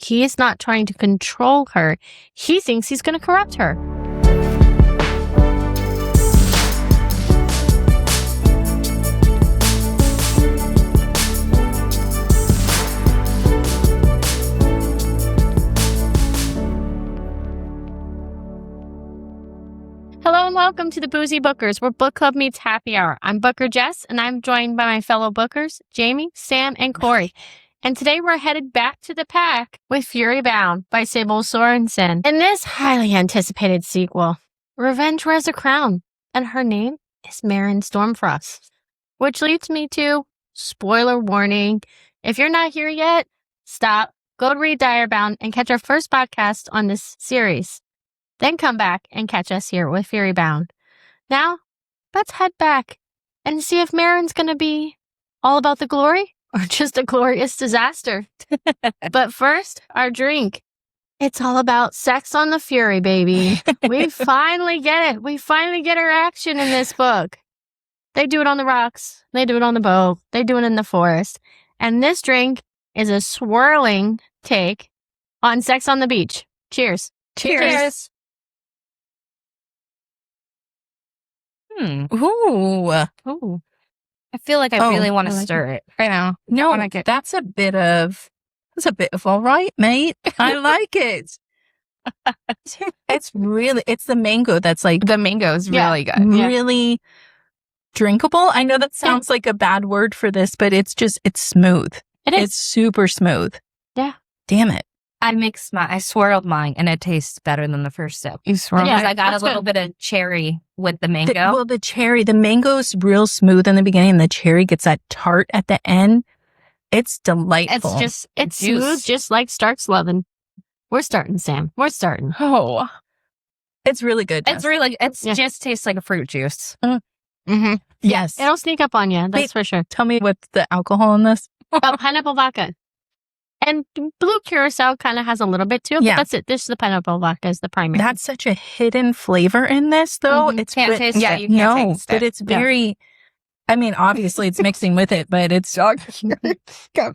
he is not trying to control her. He thinks he's going to corrupt her. Hello and welcome to the Boozy Bookers, where book club meets happy hour. I'm Booker Jess, and I'm joined by my fellow bookers, Jamie, Sam, and Corey. And today we're headed back to the pack with Fury Bound by Sable Sorensen. In this highly anticipated sequel, Revenge wears a crown, and her name is Meryn Stormfrost. Which leads me to, spoiler warning, if you're not here yet, stop, go read Direbound, and catch our first podcast on this series. Then come back and catch us here with Fury Bound. Now, let's head back and see if Meryn's going to be all about the glory or just a glorious disaster. But first, our drink. It's all about sex on the Fury, baby. We finally get it. We finally get our action in this book. They do it on the rocks. They do it on the boat. They do it in the forest. And this drink is a swirling take on sex on the beach. Cheers. Cheers. Ooh. I feel like I really want to stir it. I know. No, that's a bit of all right, mate. I like it. It's the mango that's like. The mango is really good. Really drinkable. I know that sounds like a bad word for this, but it's smooth. It's super smooth. Yeah. Damn it. I swirled mine, and it tastes better than the first sip. You swirled it? Because I got a little bit of cherry with the mango. The mango's real smooth in the beginning, and the cherry gets that tart at the end. It's delightful. It's smooth, just like Stark's lovin'. We're starting, Sam. We're starting. Oh, it's really good. It's really, just tastes like a fruit juice. Mm-hmm. Yes. It'll sneak up on you, that's for sure. Tell me what's the alcohol in this? Pineapple vodka. And blue curacao kind of has a little bit too. Yeah. But that's it. This is the pineapple vodka is the primary. That's such a hidden flavor in this, though. Mm-hmm. It's can't taste it. You can't taste it. But it's very. I mean, obviously, it's mixing with it, but it's got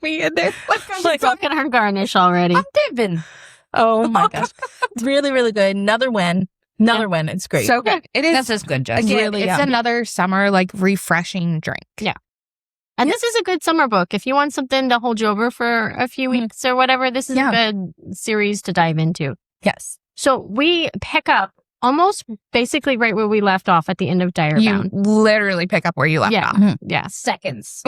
me in there. She's talking her garnish already. I'm dipping. Oh my gosh, it's really, really good. Another win. It's great. So good. It is. This is good, Jess. Again, really it's yummy. another summer refreshing drink. Yeah. And this is a good summer book. If you want something to hold you over for a few weeks or whatever, this is a good series to dive into. Yes. So we pick up almost basically right where we left off at the end of Direbound. You literally pick up where you left off. Yeah. Seconds.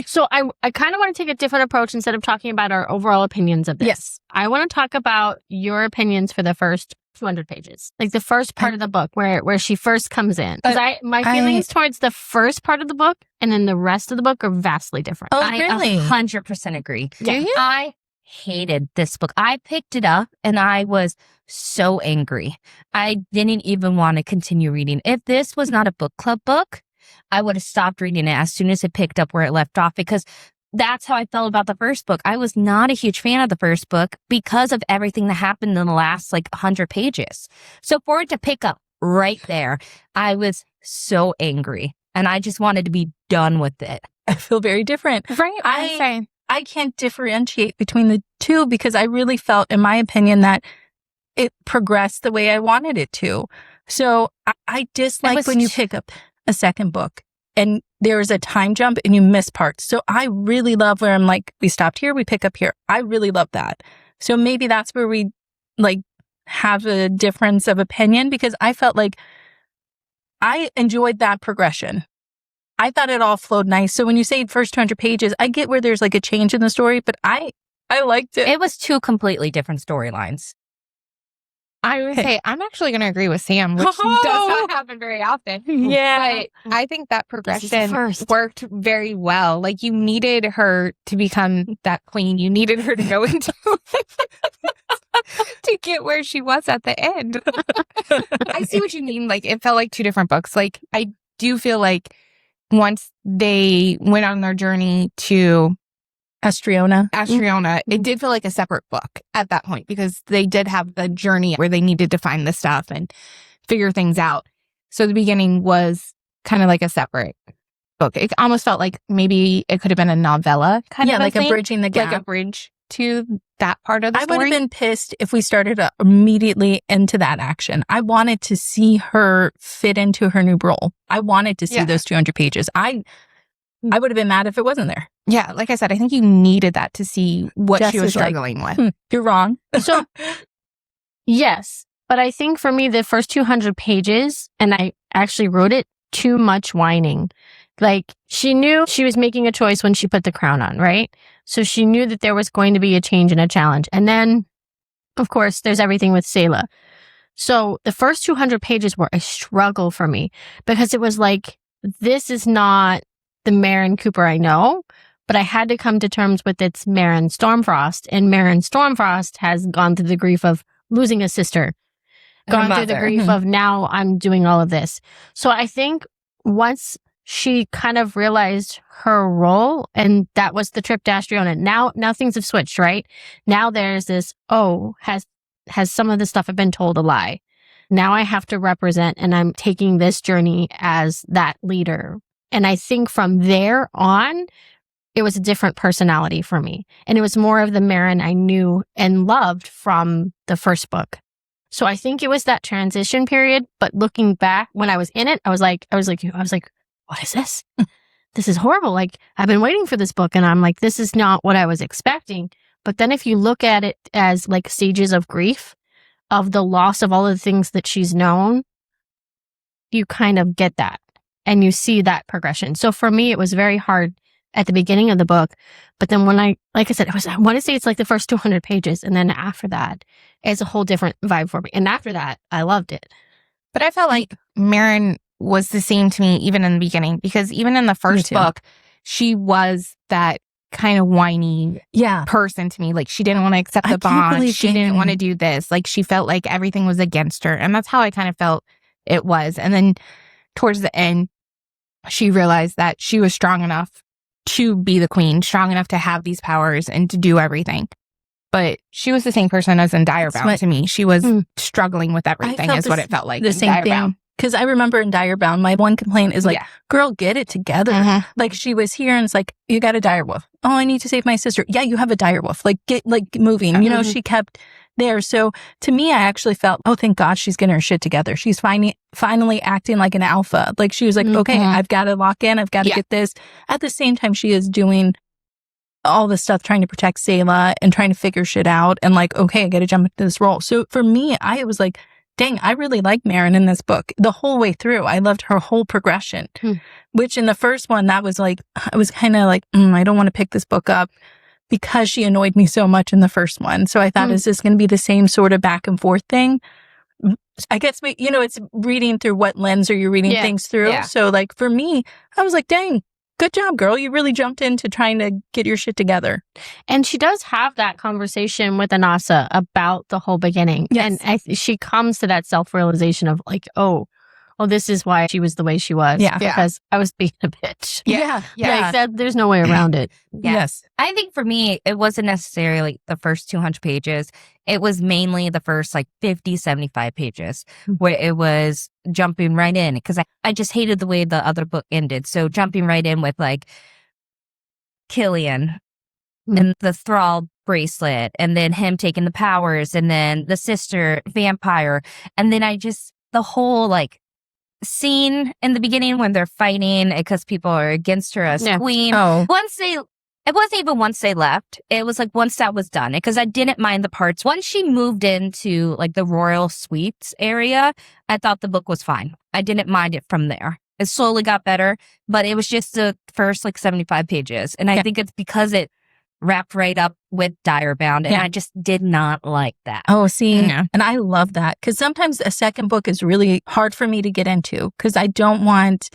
So I kind of want to take a different approach instead of talking about our overall opinions of this. Yes. I want to talk about your opinions for the first 200 pages. Like the first part of the book where she first comes in. Because my feelings towards the first part of the book and then the rest of the book are vastly different. Oh, really? I 100% agree. Do you? I hated this book. I picked it up and I was so angry. I didn't even want to continue reading. If this was not a book club book, I would have stopped reading it as soon as it picked up where it left off, because that's how I felt about the first book. I was not a huge fan of the first book because of everything that happened in the last 100 pages. So for it to pick up right there, I was so angry and I just wanted to be done with it. I feel very different. Right. I can't differentiate between the two because I really felt, in my opinion, that it progressed the way I wanted it to. So I dislike when you pick up a second book and there's a time jump and you miss parts. So I really love where I'm like, we stopped here, we pick up here. I really love that. So maybe that's where we have a difference of opinion, because I felt like I enjoyed that progression. I thought it all flowed nice. So when you say first 200 pages, I get where there's a change in the story, but I liked it. It was two completely different storylines. I would say I'm actually going to agree with Sam, which does not happen very often. Yeah. But I think that progression worked very well. You needed her to become that queen. You needed her to go into to get where she was at the end. I see what you mean. It felt like two different books. I do feel like once they went on their journey to Astriona, it did feel like a separate book at that point, because they did have the journey where they needed to find the stuff and figure things out. So the beginning was kind of like a separate book. It almost felt like maybe it could have been a novella kind of like thing. a bridging the gap. Like a bridge to that part of the I story. would have been pissed if we started immediately into that action. I wanted to see her fit into her new role. I wanted to see those 200 pages. I would have been mad if it wasn't there. Yeah, like I said, I think you needed that to see what Jess she was is like, struggling with. You're wrong. So, yes, but I think for me, the first 200 pages, and I actually wrote it, too much whining. Like, she knew she was making a choice when she put the crown on, right? So she knew that there was going to be a change and a challenge. And then, of course, there's everything with Selah. So the first 200 pages were a struggle for me because it was like, this is not the Maren Cooper I know, but I had to come to terms with its Maren Stormfrost. And Maren Stormfrost has gone through the grief of losing a sister, gone through the grief of now I'm doing all of this. So I think once she kind of realized her role, and that was the trip to Astriona. Now things have switched, right? Now there's this, has some of the stuff I've been told a lie. Now I have to represent, and I'm taking this journey as that leader. And I think from there on, it was a different personality for me. And it was more of the Maren I knew and loved from the first book. So I think it was that transition period. But looking back, when I was in it, I was like, what is this? This is horrible. Like, I've been waiting for this book, and I'm like, this is not what I was expecting. But then if you look at it as like stages of grief, of the loss of all of the things that she's known, you kind of get that and you see that progression. So for me, it was very hard at the beginning of the book. But then when I said, I want to say it's like the first 200 pages. And then after that, it's a whole different vibe for me. And after that, I loved it. But I felt like Maren was the same to me even in the beginning, because even in the first book, she was that kind of whiny person to me. Like, she didn't want to accept the bond. She didn't want to do this. Like, she felt like everything was against her. And that's how I kind of felt it was. And then towards the end, she realized that she was strong enough to be the queen, strong enough to have these powers and to do everything. But she was the same person as in Direbound to me. She was struggling with everything is what it felt like. The same thing. Because I remember in Direbound, my one complaint is like, girl, get it together. Like, she was here and it's like, you got a direwolf. Oh, I need to save my sister. Yeah, you have a direwolf. Like, get moving. You know, she kept there. So to me, I actually felt, oh, thank God she's getting her shit together. She's finally acting like an alpha. Like, she was like, okay, I've got to lock in. I've got to get this. At the same time, she is doing all this stuff, trying to protect Selah and trying to figure shit out. And like, okay, I got to jump into this role. So for me, I was like, dang, I really like Maren in this book the whole way through. I loved her whole progression, which in the first one, that was like, I was kind of like, I don't want to pick this book up because she annoyed me so much in the first one. So I thought, is this going to be the same sort of back and forth thing? I guess, it's reading through what lens are you reading things through. Yeah. So like for me, I was like, dang, good job, girl. You really jumped into trying to get your shit together. And she does have that conversation with Anasa about the whole beginning. Yes. And she comes to that self-realization of like, oh, this is why she was the way she was. Yeah. Because I was being a bitch. Yeah. Like, there's no way around it. Yes. I think for me, it wasn't necessarily the first 200 pages. It was mainly the first 50, 75 pages where it was jumping right in, because I just hated the way the other book ended. So jumping right in with Killian and the thrall bracelet, and then him taking the powers, and then the sister vampire. And then the whole scene in the beginning when they're fighting because people are against her as queen. It wasn't even once they left. It was once that was done, because I didn't mind the parts. Once she moved into the royal suites area, I thought the book was fine. I didn't mind it from there. It slowly got better, but it was just the first 75 pages. And I think it's because it wrapped right up with Direbound, and I just did not like that. Oh, see, and I love that, because sometimes a second book is really hard for me to get into, because I don't want...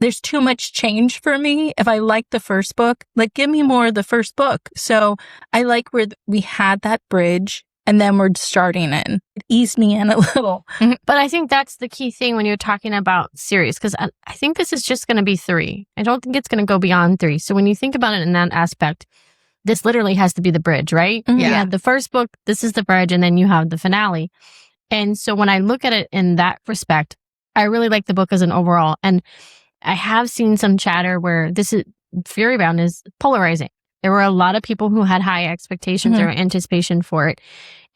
There's too much change for me. If I like the first book, give me more of the first book. So I like where we had that bridge and then we're starting in. It eased me in a little. But I think that's the key thing when you're talking about series, because I think this is just going to be 3. I don't think it's going to go beyond 3. So when you think about it in that aspect, this literally has to be the bridge, right? Mm-hmm. Yeah. The first book, this is the bridge, and then you have the finale. And so when I look at it in that respect, I really like the book as an overall. And I have seen some chatter where Furybound is polarizing. There were a lot of people who had high expectations or anticipation for it,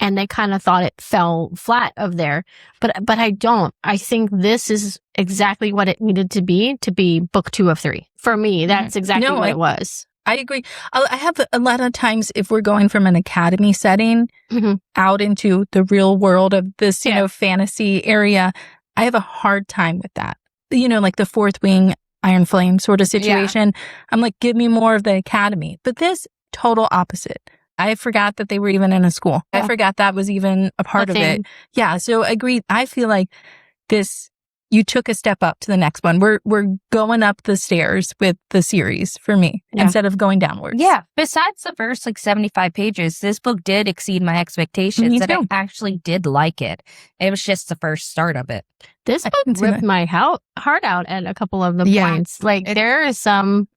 and they kind of thought it fell flat of there. But I don't. I think this is exactly what it needed to be book 2 of 3. For me, that's exactly what it was. I agree. I have a lot of times, if we're going from an academy setting out into the real world of this, you know, fantasy area, I have a hard time with that. You know, like the Fourth Wing, Iron Flame sort of situation. I'm like, give me more of the academy. But this, total opposite. I forgot that they were even in a school. I forgot that was even a part of it. Yeah. So agreed. I feel like this, you took a step up to the next one. We're going up the stairs with the series for me instead of going downwards. Yeah. Besides the first 75 pages, this book did exceed my expectations, and I actually did like it. It was just the first start of it. This book ripped my heart out at a couple of the points. Like there is some.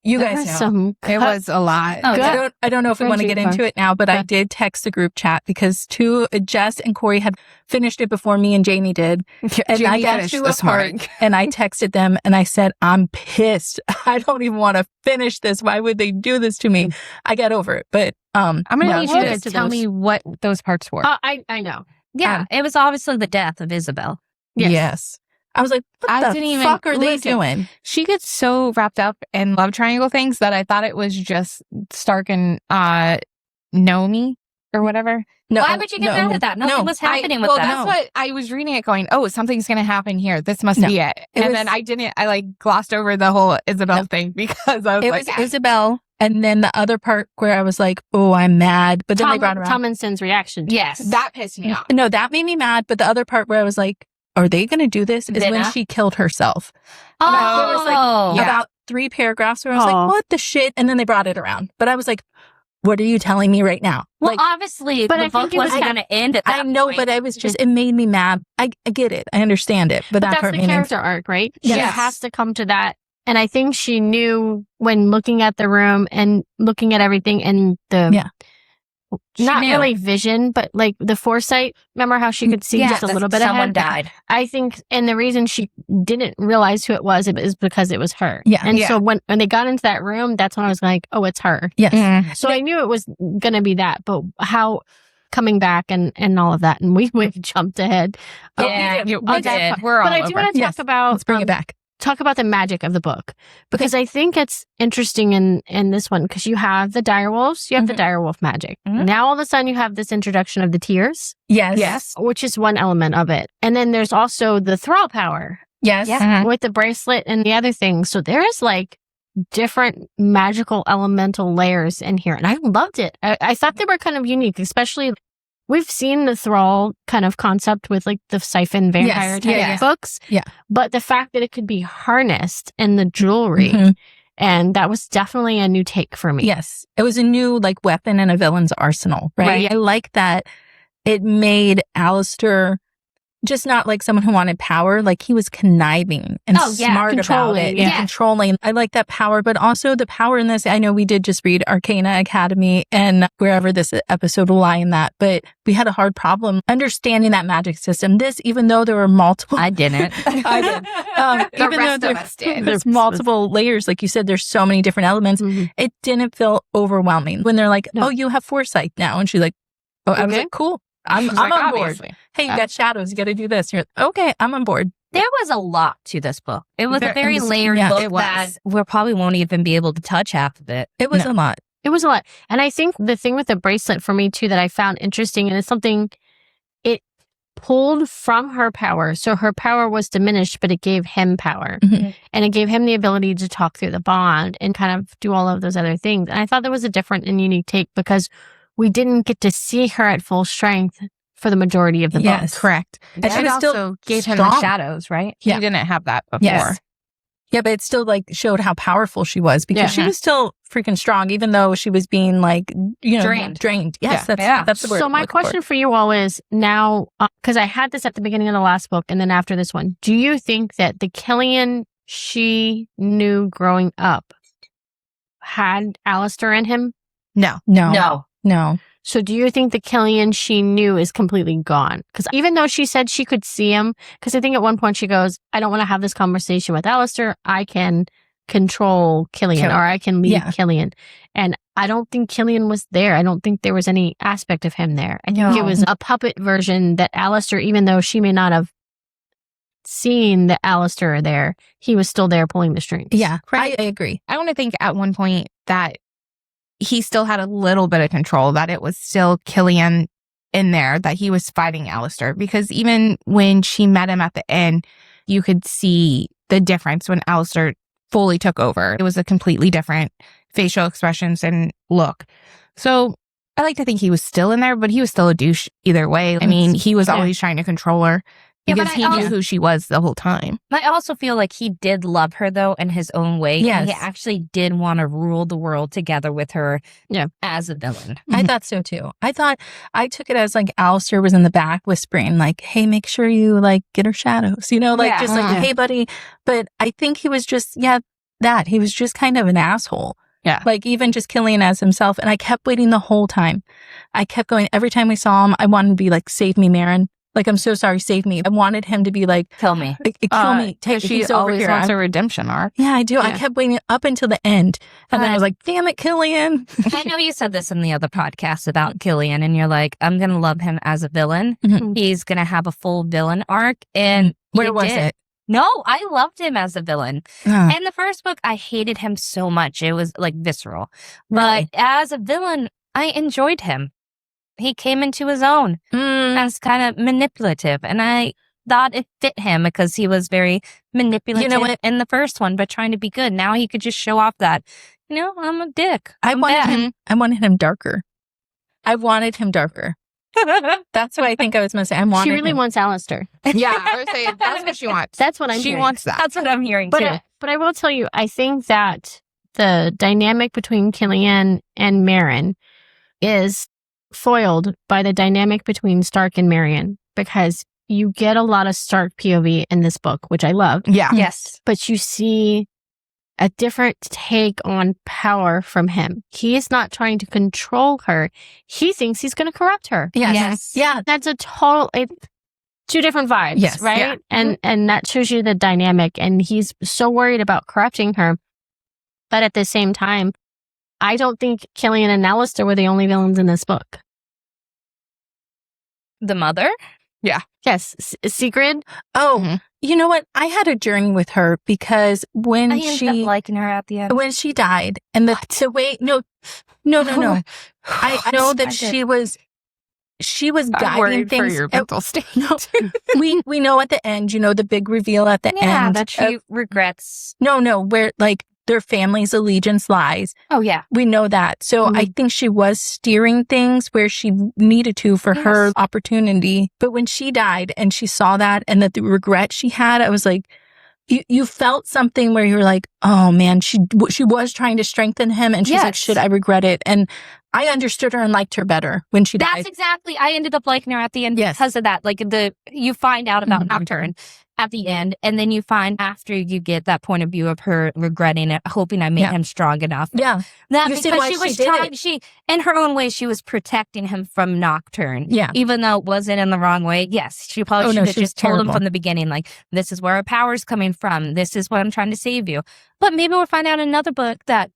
You guys know. It was a lot. I don't know if we want to get into it now, but I did text the group chat because Jess and Corey had finished it before me and Jamie did. And Jamie I got to a part and I texted them and I said, I'm pissed. I don't even want to finish this. Why would they do this to me? I got over it. But I'm going to need you to tell me what those parts were. I know. Yeah. It was obviously the death of Isabel. Yes. I was like, what the fuck are they doing? She gets so wrapped up in love triangle things that I thought it was just Stark and Naomi or whatever. No, why would you get mad at that? Nothing was happening with that. That's what I was reading it going, oh, something's going to happen here. This must be it. Then I glossed over the whole Isabel thing because I was it was Isabel. And then the other part where I was like, oh, I'm mad. But then they brought around Tomlinson's reaction. Yes. That pissed me off. No, that made me mad. But the other part where I was like, are they going to do this? Is when she killed herself. Oh, there was about 3 paragraphs where I was like, what the shit? And then they brought it around. But I was like, what are you telling me right now? Well, obviously, the book wasn't going to end at that I know, but it was just, it made me mad. I get it. I understand it. But that that's part the character arc, right? Yes. She has to come to that. And I think she knew when looking at the room and looking at everything and the... Not really vision, but like the foresight. Remember how she could see just a little bit someone ahead? Died. I think, and the reason she didn't realize who it was is because it was her. Yeah. And so when they got into that room, that's when I was like, oh, it's her. Yes. So I knew it was going to be that, but how coming back and all of that, and we jumped ahead. Yeah, we did. We're all But I do want to talk about. Let's bring it back. Talk about the magic of the book, because I think it's interesting in this one, because you have the direwolves, you have the direwolf magic. Now all of a sudden you have this introduction of the tears. Yes. Which is one element of it. And then there's also the thrall power. Yes. With the bracelet and the other things. So there's like different magical elemental layers in here. And I loved it. I thought they were kind of unique, especially we've seen the thrall kind of concept with like the siphon vampire type books. Yeah. But the fact that it could be harnessed in the jewelry, and that was definitely a new take for me. Yes. It was a new like weapon in a villain's arsenal, right? I like that it made Alistair just not like someone who wanted power, like he was conniving and smart about it and controlling. I like that power, but also the power in this. I know we did just read Arcana Academy and wherever this episode will lie in that, but we had a hard problem understanding that magic system. This, even though there were multiple. I didn't. I did. Even though there's multiple layers, like you said, there's so many different elements. It didn't feel overwhelming when they're like, oh, you have foresight now. And she's like, oh, I was like, cool. I'm on board. Hey, you got shadows. You got to do this. You're like, okay, I'm on board. There was a lot to this book. It was a very layered book that we probably won't even be able to touch half of it. It was a lot. It was a lot. And I think the thing with the bracelet for me too that I found interesting, and it's something it pulled from her power. So her power was diminished, but it gave him power. And it gave him the ability to talk through the bond and kind of do all of those other things. And I thought that was a different and unique take because we didn't get to see her at full strength for the majority of the book. Correct. And she also still gave him strong. the shadows, right? He didn't have that before. Yeah, but it still like showed how powerful she was because she was still freaking strong, even though she was being like, you know, drained. Yes, that's the word. So my question for you all is now, because I had this at the beginning of the last book and then after this one, do you think that the Killian she knew growing up had Alistair in him? No. So do you think the Killian she knew is completely gone? Because even though she said she could see him, because I think at one point she goes, I don't want to have this conversation with Alistair. I can control Killian or I can lead Killian. And I don't think Killian was there. I don't think there was any aspect of him there. I think it was a puppet version that Alistair, even though she may not have seen the Alistair there, he was still there pulling the strings. Yeah, I agree. I want to think at one point that he still had a little bit of control, that it was still Killian in there, that he was fighting Alistair. Because even when she met him at the end, you could see the difference when Alistair fully took over. It was a completely different facial expressions and look. So I like to think he was still in there, but he was still a douche either way. I mean, he was always trying to control her. Because he knew who she was the whole time. I also feel like he did love her, though, in his own way. Yes. And he actually did want to rule the world together with her as a villain. I thought so, too. I took it as like Alistair was in the back whispering, like, hey, make sure you like get her shadows, just like, hey, buddy. But I think he was just, he was just kind of an asshole. Yeah. Like even just Killian as himself. And I kept waiting the whole time. I kept going. Every time we saw him, I wanted to be like, save me, Marin. Like, I'm so sorry, save me. I wanted him to be like, kill me. Kill me. She always wants a redemption arc. Yeah, I do. Yeah. I kept waiting up until the end. And then I was like, damn it, Killian. I know you said this in the other podcast about Killian, and you're like, I'm going to love him as a villain. Mm-hmm. He's going to have a full villain arc. And where was it? No, I loved him as a villain. In the first book, I hated him so much. It was like visceral. But as a villain, I enjoyed him. He came into his own as kind of manipulative. And I thought it fit him because he was very manipulative in the first one, but trying to be good. Now he could just show off that, I'm a dick. I wanted him darker. I wanted him darker. That's what I think I was going to say. She really wants Alistair. Yeah, I would say that's what she wants. That's what I'm She hearing. wants that. That's what I'm hearing too. But I will tell you, I think that the dynamic between Killian and Marin is foiled by the dynamic between Stark and Marion, because you get a lot of Stark POV in this book, which I love. Yeah. Yes. But you see a different take on power from him. He is not trying to control her. He thinks he's going to corrupt her. Yes. Yeah. That's a total, two different vibes, right? Yeah. And that shows you the dynamic. And he's so worried about corrupting her. But at the same time, I don't think Killian and Alistair were the only villains in this book. The mother? Yeah. Yes. Sigrid. Oh, you know what? I had a journey with her because when I ended up liking her at the end. When she died and the way, no. I know that she was guiding things. For your mental state. No, we know at the end, the big reveal at the end. Yeah, that she regrets. No, where like their family's allegiance lies. Oh, yeah. We know that. So I think she was steering things where she needed to for her opportunity. But when she died and she saw that and that the regret she had, I was like, you felt something where you're like, oh man, she was trying to strengthen him. And she's like, should I regret it? And I understood her and liked her better when she died. That's exactly. I ended up liking her at the end because of that. Like you find out about Nocturne at the end, and then you find after you get that point of view of her regretting it, hoping I made him strong enough. Yeah. That you because she was trying, in her own way, she was protecting him from Nocturne. Yeah. Even though it wasn't in the wrong way. Yes. She probably should have just told him from the beginning, like, this is where our power's coming from. This is what I'm trying to save you. But maybe we'll find out in another book that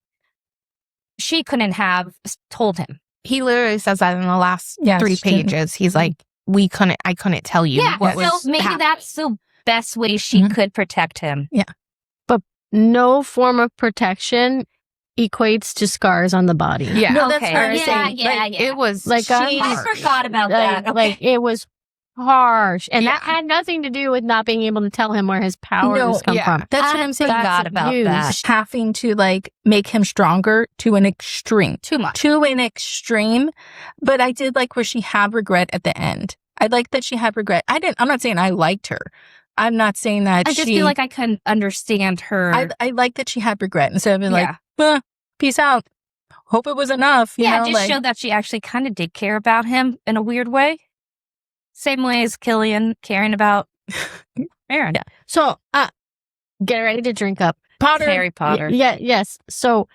she couldn't have told him. He literally says that in the last 3 pages. He's like, I couldn't tell you what was so maybe that's the best way she could protect him. Yeah. But no form of protection equates to scars on the body. Yeah. No, that's what I'm saying. Yeah. It was like I forgot about that. Like it was harsh. And that had nothing to do with not being able to tell him where his powers come from. That's what I'm saying. Forgot about that. Having to like make him stronger to an extreme. Too much. To an extreme. But I did like where she had regret at the end. I like that she had regret. I'm not saying I liked her. I'm not saying that I just feel like I couldn't understand her. I like that she had regret instead of being like, peace out. Hope it was enough. You know, just like, showed that she actually kind of did care about him in a weird way. Same way as Killian caring about Marin. Yeah. So, get ready to drink up. Potter. Harry Potter. Yes. So,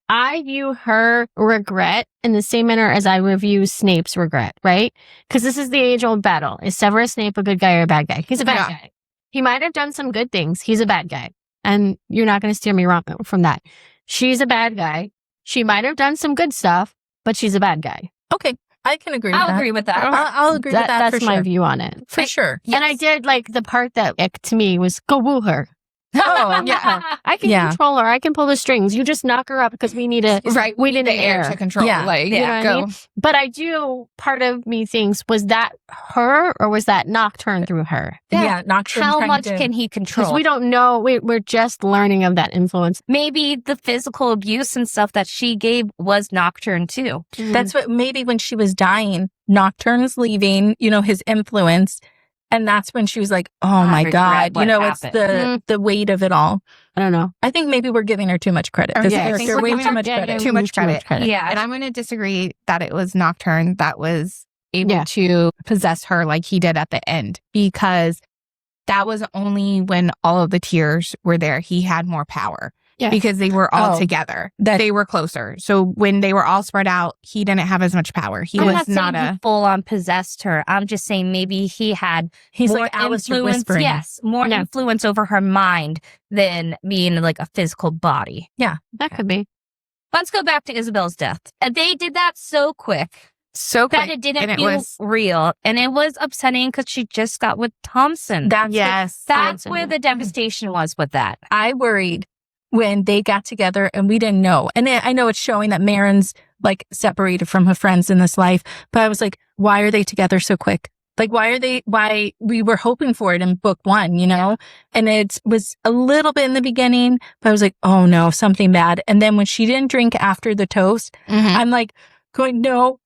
I view her regret in the same manner as I would view Snape's regret, right? Because this is the age-old battle. Is Severus Snape a good guy or a bad guy? He's a bad guy. He might have done some good things. He's a bad guy. And you're not going to steer me wrong from that. She's a bad guy. She might have done some good stuff, but she's a bad guy. Okay. I can agree with I'll that. agree with that. I'll agree with that That's for my sure. view on it. For sure. And I did like the part that to me was go woo her. Oh, yeah. I can control her. I can pull the strings. You just knock her up because we need a We need the an air to control. Yeah. Like, You know what I go. mean? But I do, part of me thinks, was that her or was that Nocturne through her? Yeah. Nocturne How trying much to- can he Because control? we don't know. We're just learning of that influence. Maybe the physical abuse and stuff that she gave was Nocturne too. That's what maybe when she was dying, Nocturne's leaving, his influence. And that's when she was like, oh I my regret God, what it's happened. the weight of it all. I don't know. I think maybe we're giving her too much credit. Oh, This yeah, I think character, we're way giving too her much credit. Too much credit. Yeah. And I'm going to disagree that it was Nocturne that was able Yeah. to possess her like he did at the end, because that was only when all of the tears were there. He had more power. Yeah. Because they were all Oh, together. that- They were closer. So when they were all spread out, he didn't have as much power. He I'm was not not saying a... he full on possessed her. I'm just saying maybe he had He's more like Alistair influence. whispering. Yes, more No. influence over her mind than being like a physical body. That could be. Let's go back to Isabel's death. They did that so quick So that quick. it didn't and it feel was... real, and it was upsetting because she just got with Thompson. That's Yes. That's Thompson, where yeah. the devastation was with that. I worried when they got together and we didn't know. And I know it's showing that Marin's like separated from her friends in this life, but I was like, why are they together so quick? Like, why we were hoping for it in book 1, and it was a little bit in the beginning, but I was like, oh no, something bad. And then when she didn't drink after the toast, Mhm. I'm like going, no.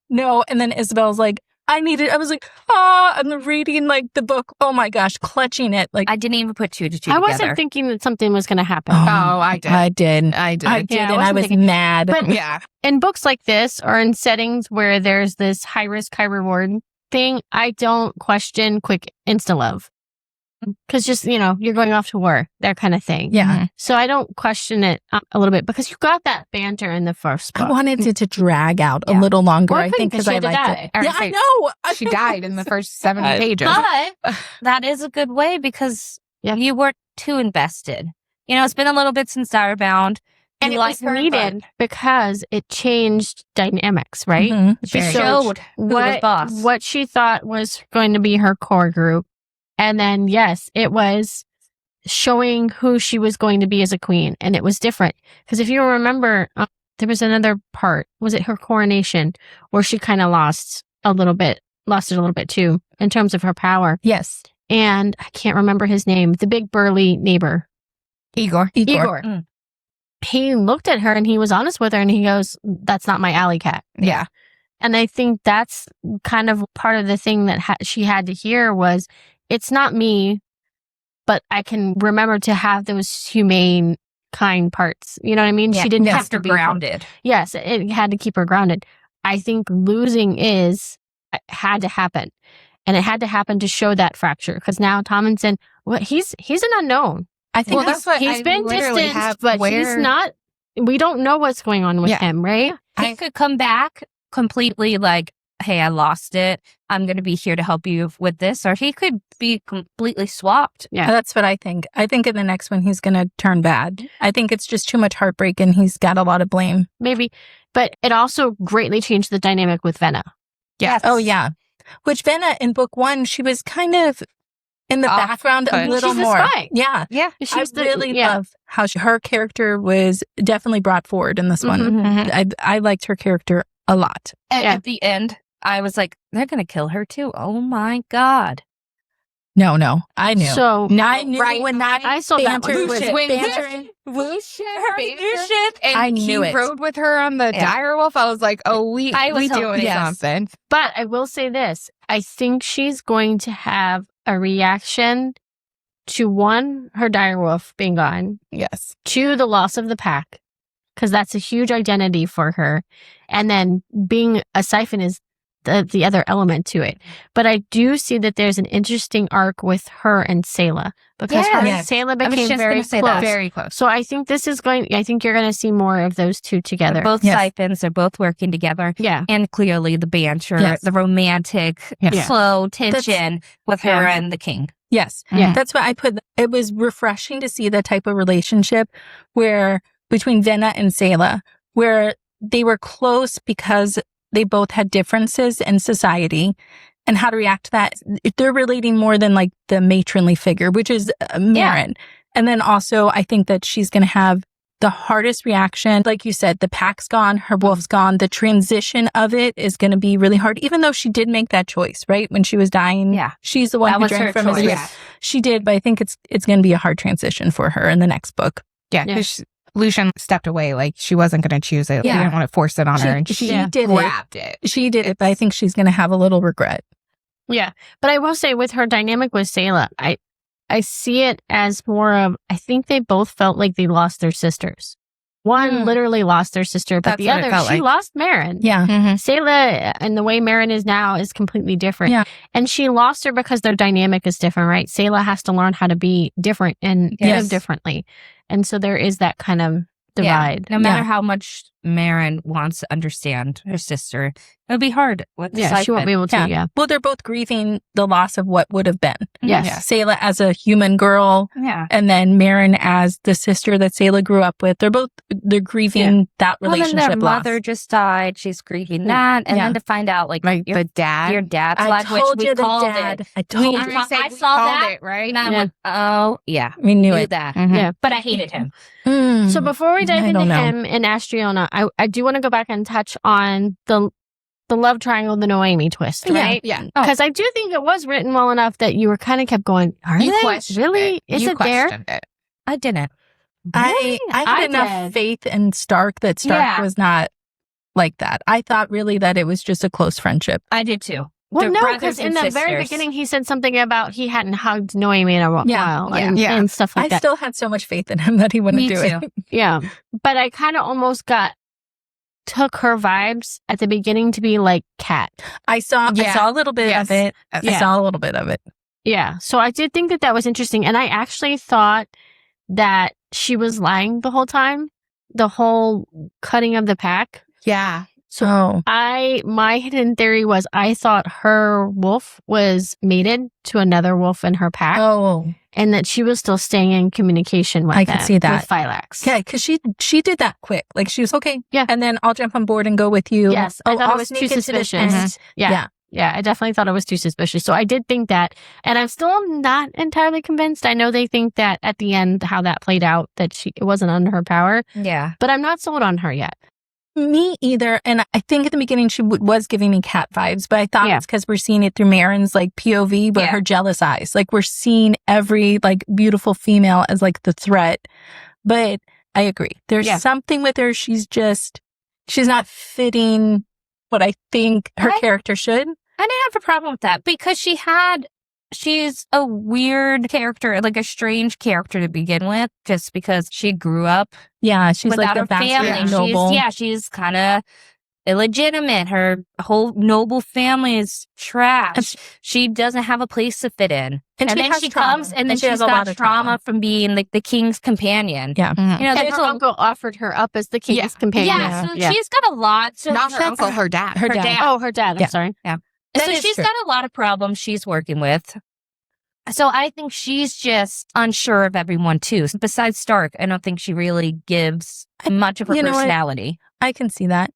And then Isabel's like, I was like, I'm reading like the book. Oh my gosh, clutching it. Like, I didn't even put two to two I together. wasn't thinking that something was going to happen. Oh, I did. I did. I did. I did. Yeah, I and I wasn't was thinking- mad. But- Yeah. In books like this or in settings where there's this high risk, high reward thing, I don't question quick insta love. Because just, you're going off to war, that kind of thing. yeah. So I don't question it a little bit because you got that banter in the first book. I wanted it to drag out a Yeah. little longer, Well, I think, because she I had to liked die. it. Yeah, I know. She died in the first 7 pages. But that is a good way because Yeah. you weren't too invested. It's been a little bit since Direbound. And You it like was her, needed because it changed dynamics, right? Mhm. but She Very. showed who was boss. What she thought was going to be her core group. And then, yes, it was showing who she was going to be as a queen. And it was different. Because if you remember, there was another part. Was it her coronation where she kind of lost it a little bit too in terms of her power? Yes. And I can't remember his name, the big burly neighbor. Igor. Igor. Mm. He looked at her and he was honest with her and he goes, that's not my alley cat. Yeah. And I think that's kind of part of the thing that she had to hear was, it's not me, but I can remember to have those humane, kind parts. You know what I mean? Yeah, She didn't have kept to her be grounded. Yes, it had to keep her grounded. I think losing had to happen. And it had to happen to show that fracture. Because now Tomlinson, he's an unknown. I think Well, that's what He's I been literally distanced, have but he's where- not. We don't know what's going on with Yeah. him, right? He could come back completely like, hey, I lost it. I'm going to be here to help you with this. Or he could be completely swapped. Yeah. That's what I think. I think in the next one, he's going to turn bad. I think it's just too much heartbreak and he's got a lot of blame. Maybe. But it also greatly changed the dynamic with Venna. Yes. Oh, yeah. Which Venna in book 1, she was kind of in the Off background a put. little She's a more. spy. Yeah. Yeah. She's I really love how her character was definitely brought forward in this one. Mhm. I liked her character a lot. And Yeah. at the end, I was like, they're going to kill her too. Oh my God. No, I knew. So I knew Right. when that I saw that banter one. was When banter. and I knew he it. rode with her on the Yeah. direwolf. I was like, oh, we I was doing hoping- yes. something. But I will say this. I think she's going to have a reaction to one, her direwolf being gone, Yes. two, the loss of the pack, because that's a huge identity for her. And then being a siphon is the other element to it. But I do see that there's an interesting arc with her and Sayla because her and Yes. Sayla I was became just very gonna say close. that. Very close. So I think I think you're going to see more of those two together. They're both Yes. siphons. They're both working together. Yeah. And clearly the banter, Yes. the romantic, Yeah. slow tension with her Yeah. and the king. Yes. Yeah. That's what I put. It was refreshing to see the type of relationship where between Venna and Sayla, where they were close because they both had differences in society and how to react to that. They're relating more than like the matronly figure, which is Marin. And then also, I think that she's going to have the hardest reaction. Like you said, the pack's gone, her wolf's gone. The transition of it is going to be really hard, even though she did make that choice, right? When she was dying, she's the one who drank from his wrist. She did, but I think it's going to be a hard transition for her in the next book. Yeah, because Lucian stepped away. Like, she wasn't going to choose it. Yeah. She didn't want to force it on her. And she grabbed it. She did it, but I think she's going to have a little regret. Yeah. But I will say, with her dynamic with Sayla, I see it as more of, I think they both felt like they lost their sisters. One literally lost their sister, but the other, she lost Marin. Yeah. Sayla, and the way Marin is now, is completely different. Yeah. And she lost her because their dynamic is different, right? Sayla has to learn how to be different and live differently. And so there is that kind of divide. No matter how much Marin wants to understand her sister, it'll be hard. She won't be able to. Yeah. Well, they're both grieving the loss of what would have been. Yes. Sayla as a human girl. Yeah. And then Marin as the sister that Sayla grew up with. They're grieving that relationship. Well, then their mother just died. She's grieving that. And then to find out, like the dad. Your dad's life, which we called it. I told you. I saw that. Right? And I'm like, oh, yeah. We knew it. That. Yeah. But I hated him. So before we dive into him and Astriona, I do want to go back and touch on the love triangle, the Noemi twist, right? Yeah. Because I do think it was written well enough that you were kind of kept going, are they really? Is it there? I didn't. I had enough faith in Stark that Stark was not like that. I thought really that it was just a close friendship. I did too. Well, no, because in the very beginning, he said something about he hadn't hugged Noemi in a while and stuff like that. I still had so much faith in him that he wouldn't do it. Yeah. But I kind of almost took her vibes at the beginning to be like Kat. I saw a little bit of it. I saw a little bit of it. Yeah. So I did think that was interesting. And I actually thought that she was lying the whole time. The whole cutting of the pack. Yeah. So my hidden theory was I thought her wolf was mated to another wolf in her pack. Oh. And that she was still staying in communication with could see that. With Phylax. Yeah, because she did that quick. Like, she was, okay, yeah. And then I'll jump on board and go with you. Yes, I thought it was too suspicious. Yeah, I definitely thought it was too suspicious. So I did think that. And I'm still not entirely convinced. I know they think that at the end, how that played out, that it wasn't under her power. Yeah. But I'm not sold on her yet. Me either. And I think at the beginning she was giving me Cat vibes, but I thought it's because we're seeing it through Marin's like POV, but her jealous eyes. Like, we're seeing every like beautiful female as like the threat. But I agree. There's something with her. She's not fitting what I think her character should. I didn't have a problem with that because she's a weird character, like a strange character to begin with, just because she grew up. Yeah, she's without like the family. noble. She's kind of illegitimate. Her whole noble family is trash. She doesn't have a place to fit in. And then she comes, and then she's got trauma from being like the king's companion. Yeah, you know, and her uncle offered her up as the king's companion. Yeah, so she's got a lot. So not her uncle, her dad. Her dad. Oh, her dad. I'm sorry. Yeah. So she's got a lot of problems she's working with. So I think she's just unsure of everyone too. Besides Stark, I don't think she really gives much of her personality. I can see that.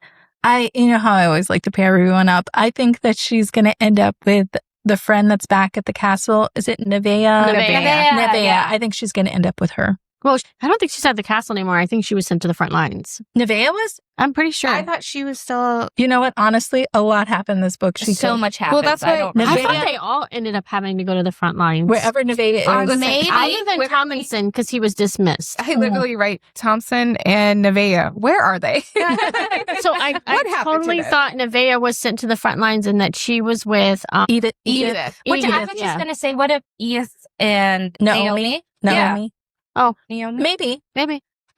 You know how I always like to pair everyone up. I think that she's going to end up with the friend that's back at the castle. Is it Nevaeh? Nevaeh. I think she's going to end up with her. Well, I don't think she's at the castle anymore. I think she was sent to the front lines. Nevaeh was? I'm pretty sure. I thought she was still... You know what? Honestly, a lot happened in this book. So much happened. Well, that's why I thought they all ended up having to go to the front lines. Wherever Nevaeh is. Other than Tomlinson, because he was dismissed. I literally write Thompson and Nevaeh. Where are they? So I totally thought Nevaeh was sent to the front lines and that she was with Edith. Which I was just going to say, what if Edith and Naomi? Naomi. Oh, maybe. I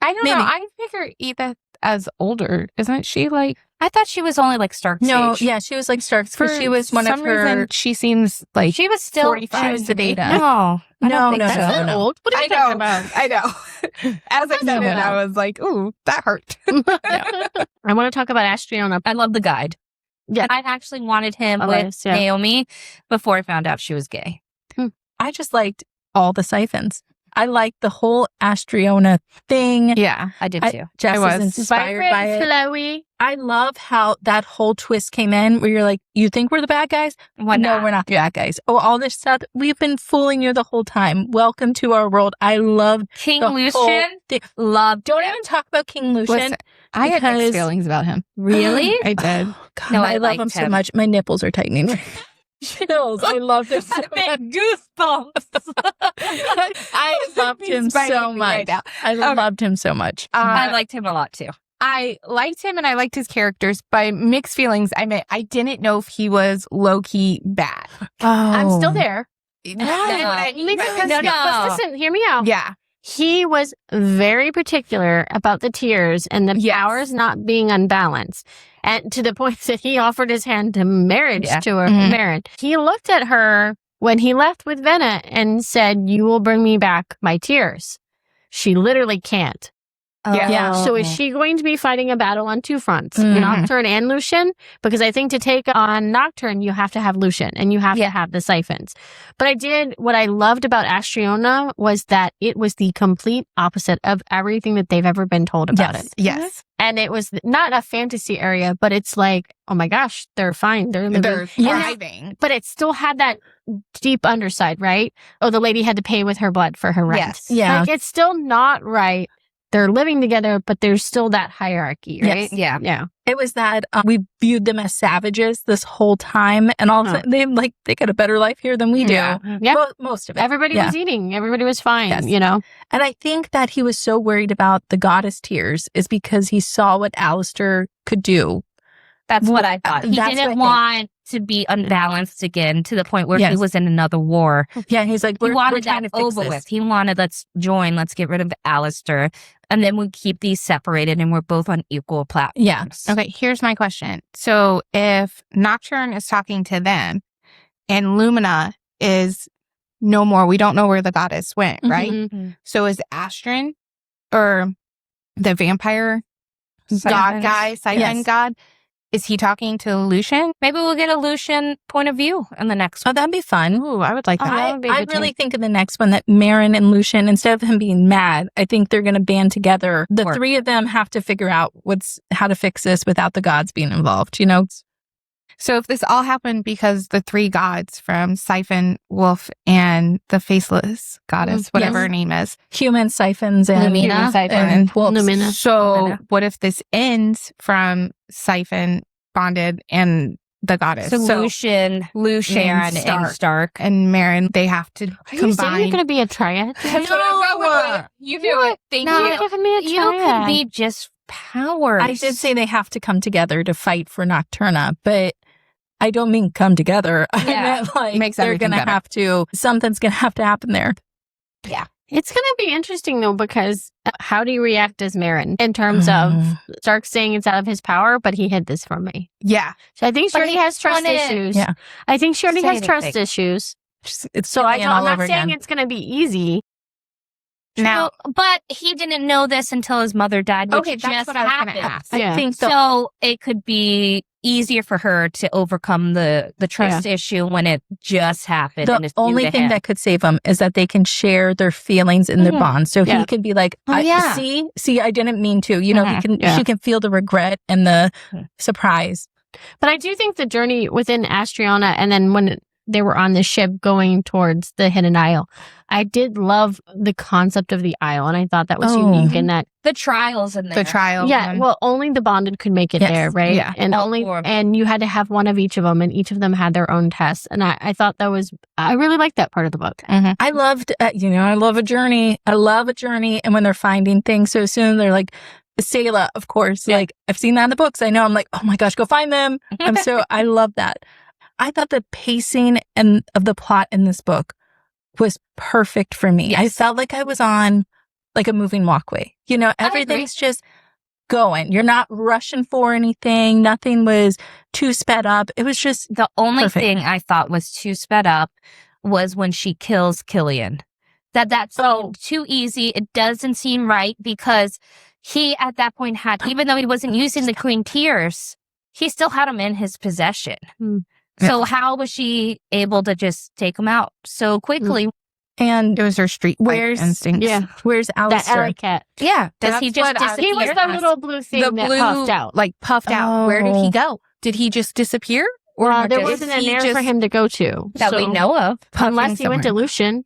don't know. I figure Edith as older. Isn't she like... I thought she was only like Stark's age. Yeah, she was like Stark's because she was one of her... reason, she seems like she was still 45. She was the beta. No. That's not old. What are you talking about? I know. As I said it, I was like, ooh, that hurt. I want to talk about Astriona. I love the guide. Yeah. I actually wanted him with Naomi before I found out she was gay. I just liked all the siphons. I like the whole Astriona thing. Yeah. I did too. Jess I is was. inspired by it. flowy. I love how that whole twist came in where you're like, you think we're the bad guys? Why No, not? we're not the bad guys. Oh, all this stuff. We've been fooling you the whole time. Welcome to our world. I loved King the whole Lucian? thing. Loved. Don't even talk about King Lucian. Listen, I had mixed because- feelings about him. Really? I did. Oh, God, No, I I love liked him so him. much. My nipples are tightening. Chills. I loved him so much. Goosebumps. I loved him so much. I loved him so much. I liked him a lot too. I liked him and I liked his characters. By mixed feelings, I meant I didn't know if he was low-key bad. I'm still Oh. there. That's what I mean. Because, No. but listen, hear me out. Yeah. He was very particular about the tears and the Yes. powers not being unbalanced. And to the point that he offered his hand to marriage Yeah. to her. Mhm. Marriage. He looked at her when he left with Venna and said, "You will bring me back my tears." She literally can't. Yeah. So is she going to be fighting a battle on two fronts, Mhm. Nocturne and Lucian? Because I think to take on Nocturne, you have to have Lucian and you have to have the siphons. But what I loved about Astriona was that it was the complete opposite of everything that they've ever been told about Yes. it. Yes. And it was not a fantasy area, but it's like, oh my gosh, they're fine. They're living. They're Yeah. thriving. But it still had that deep underside, right? Oh, the lady had to pay with her blood for her rent. Yes. Yeah. Like, it's still not right. They're living together, but there's still that hierarchy, right? Yes. Yeah. Yeah. It was that we viewed them as savages this whole time, and all of a sudden they got a better life here than we do. Yeah. Yeah. Most of it. Everybody Yeah. was eating. Everybody was fine, Yes. you know? And I think that he was so worried about the goddess tears is because he saw what Alistair could do. That's what I thought. He That's what I didn't think. want to be unbalanced again to the point where he Yes. was in another war. Yeah, he's like, He we're wanted trying that to fix over this. with. He wanted, let's join, let's get rid of Alistair. And then we keep these separated and we're both on equal platforms. Yeah. Okay, here's my question. So if Nocturne is talking to them and Lumina is no more, we don't know where the goddess went, right? Mhm. So is Astron or the vampire god guy, Siphon Yes. god, is he talking to Lucian? Maybe we'll get a Lucian point of view in the next Oh, one. that'd be fun. Ooh, I would like that. that would be a I good really take. think in the next one that Marin and Lucian, instead of him being mad, I think they're going to band together. The Work. three of them have to figure out how to fix this without the gods being involved. You know? So if this all happened because the three gods from Siphon, Wolf, and the faceless goddess, whatever Yes. her name is, Human siphons and Lumina. Human Siphon. and wolves. Lumina. So Lumina. what if this ends from Siphon bonded and the goddess? So Lucian, Sharon, and Stark. and Marin, they have to Are you saying combine. you're going to be a triad? That's what I'm going with. You do it. Thank No, You're you. giving me a You triad. could be just powers. I did say they have to come together to fight for Nocturna, but I don't mean come together. I Yeah. meant like Makes they're everything going to better. have to, something's going to have to happen there. It's going to be interesting, though, because how do you react as Marin in terms of Stark saying it's out of his power, but he hid this from me? Yeah. So I think she But already he has trust wanted- issues. Yeah. I think she already Say has anything. trust issues. It's So Killian I'm all not over saying again. it's going to be easy. Now, but he didn't know this until his mother died, which okay, that's just what I was going happened. to ask. I Yeah. think So it could be easier for her to overcome the trust issue when it just happened. and the it's new only to thing him. that could save them is that they can share their feelings and their Mhm. bonds. So Yeah. he could be like, Oh, yeah. see, I didn't mean to. You know, Yeah. she can feel the regret and the Mhm. surprise. But I do think the journey within Astriona and then when they were on the ship going towards the Hidden Isle, I did love the concept of the isle. And I thought that was Oh. unique in that. the trials in there. the trial. Yeah, one. well, only the bonded could make it Yes. there, right? Yeah. And All four of them. and you had to have one of each of them, and each of them had their own tests. And I thought that was, I really liked that part of the book. I loved, I love a journey. I love a journey. And when they're finding things, so soon they're like, Sayla, of course, Yeah. like I've seen that in the books. I know. I'm like, oh my gosh, go find them. I love that. I thought the pacing and of the plot in this book was perfect for me. I Yes. felt like I was on like a moving walkway. You know, agree. everything's just going. You're not rushing for anything. Nothing was too sped up. It was just The only Perfect. thing I thought was too sped up was when she kills Killian. That's too easy. It doesn't seem right because he at that point had, even though he wasn't using the Queen Tears, he still had him in his possession. Hmm. So how was she able to just take him out so quickly? And It was her street Where's- instinct. Yeah. where's That Alistair? alley cat. Yeah. Does he That's just what I- disappear? He was the little blue thing The that blue, puffed out. like puffed out. Where did he go? Did he just disappear? Well, there just- wasn't an he air for just him to go to. that we so- know of. Unless he went to somewhere? Lucian.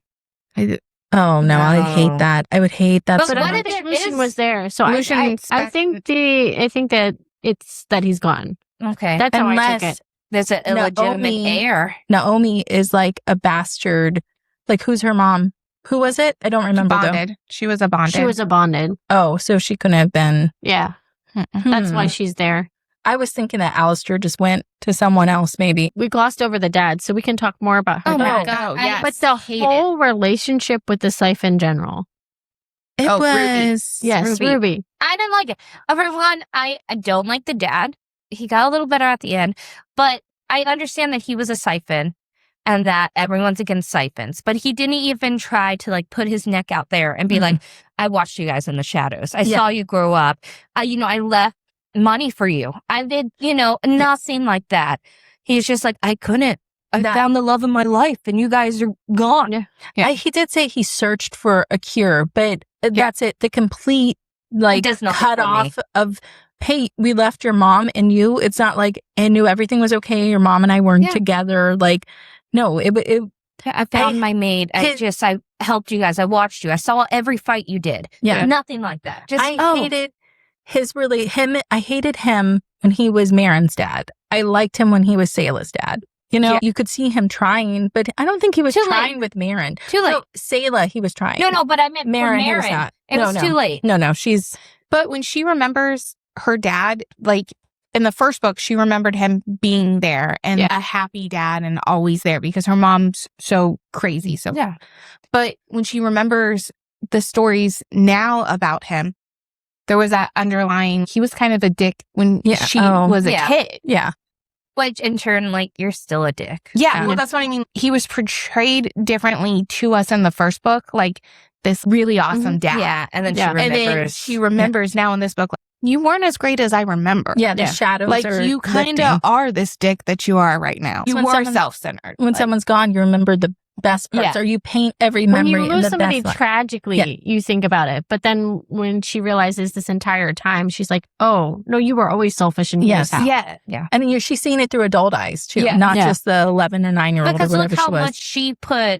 Oh no, I No. hate that. I would hate that. But so But what much. if if it Lucian is- was there. So I think that it's that he's gone. Okay. That's how I took Unless it. There's an illegitimate Naomi- heir. Naomi is like a bastard. Like, who's her mom? Who was it? I don't remember though. Bonded. She was a bonded. She was a bonded. Oh, so she couldn't have been. Yeah. That's why she's there. I was thinking that Alistair just went to someone else, maybe. We glossed over the dad, so we can talk more about her Oh dad. my God. Oh, yes. But the hate whole relationship with the Scythe in general. It Oh, Ruby. was. Yes, Ruby. I didn't like it. Everyone, I don't like the dad. He got a little better at the end, but I understand that he was a siphon and that everyone's against siphons, but he didn't even try to like put his neck out there and be like, I watched you guys in the shadows. I saw you grow up. I left money for you. I did, nothing like that. He's just like, I couldn't. I found the love of my life and you guys are gone. Yeah. He did say he searched for a cure, but that's it. The complete does nothing cut for me. off of, hey, we left your mom and you. It's not like I knew everything was okay. Your mom and I weren't together. Like, no, it I found my maid. I helped you guys. I watched you. I saw every fight you did. Yeah. Nothing like that. Just I hated I hated him when he was Marin's dad. I liked him when he was Sayla's dad. You could see him trying, but I don't think he was Too trying late. with Marin. Too late. No, Sayla, he was trying. No, but I meant Marin, Marin. he was not. It was too late. No, she's But when she remembers her dad, like in the first book, she remembered him being there and a happy dad and always there because her mom's so crazy. So Yeah. But when she remembers the stories now about him, there was that underlying, he was kind of a dick when she was a kid. yeah. Which in turn, like, you're still a dick. Yeah, well, that's what I mean. He was portrayed differently to us in the first book, like this really awesome dad. Yeah. And then she And remembers. then she remembers now in this book, like, you weren't as great as I remember. Yeah, the shadows Like are you kind lifting. of are this dick that you are right now. You When were someone- self-centered. When someone's gone, you remember the best parts, or you paint every When memory you in lose the somebody best light. tragically, you think about it. But then when she realizes this entire time, she's like, oh, no, you were always selfish and Yes. Yeah. And then she's seeing it through adult eyes too, Yeah. not Yeah. just the 11 or 9-year-old or Because look whatever how she was.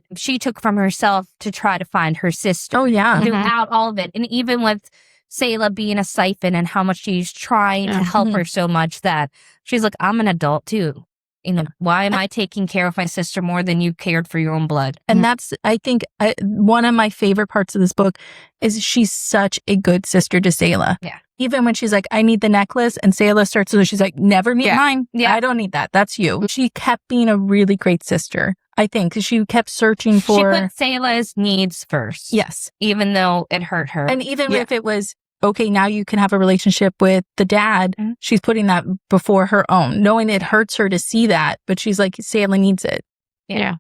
much she took from herself to try to find her sister. Oh yeah. Throughout all of it. And even with Sayla being a siphon and how much she's trying to help her so much that she's like, I'm an adult too. Why am I taking care of my sister more than you cared for your own blood? And that's, I think, one of my favorite parts of this book is she's such a good sister to Sayla. Yeah. Even when she's like, I need the necklace, and Sayla starts to, she's like, never need mine. Yeah. I don't need that. That's you. She kept being a really great sister, I think, 'cause she kept searching for. She put Sayla's needs first. Yes. Even though it hurt her. And even if it was, okay, now you can have a relationship with the dad, she's putting that before her own, knowing it hurts her to see that, but she's like, Sayla needs it. Yeah.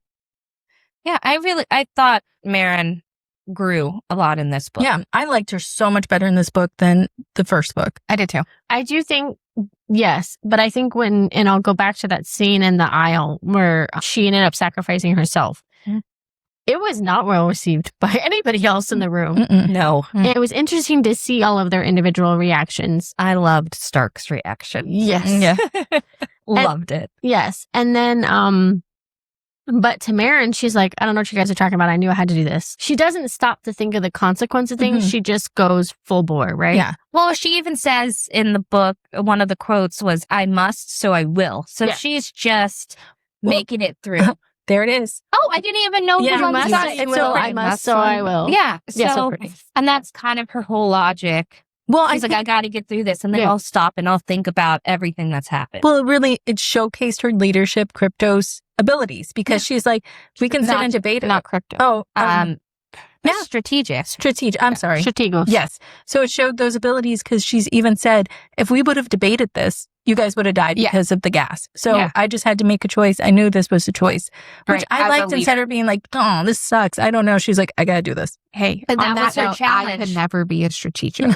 Yeah, I thought Marin grew a lot in this book. Yeah, I liked her so much better in this book than the first book. I did too. I do think, yes, but I think and I'll go back to that scene in the aisle where she ended up sacrificing herself. It was not well received by anybody else in the room. No. It was interesting to see all of their individual reactions. I loved Stark's reaction. Yes. Yeah. Loved it. Yes. And then, but to Marin, she's like, I don't know what you guys are talking about. I knew I had to do this. She doesn't stop to think of the consequence of things. She just goes full bore, right? Yeah. Well, she even says in the book, one of the quotes was, I must, so I will. So she's just making it through. There it is. Oh, I didn't even know Yeah, you you must, must, so you so will. I must, so I will. Yeah. Yeah, so So, pretty. and that's kind of her whole logic. Well, She's like, I got to get through this. And then I'll stop and I'll think about everything that's happened. well, it showcased her leadership, Crypto's abilities, because she's like, we can sit and debate. Not crypto. Oh, Strategic. strategic. I'm sorry. Strategos. Yes. So it showed those abilities because she's even said, if we would have debated this, you guys would have died because of the gas. So I just had to make a choice. I knew this was the choice, which Right, I as a liked instead of being like, oh, this sucks. I don't know. She's like, I got to do this. Hey, And on that was her note, I challenge. could never be a strategic.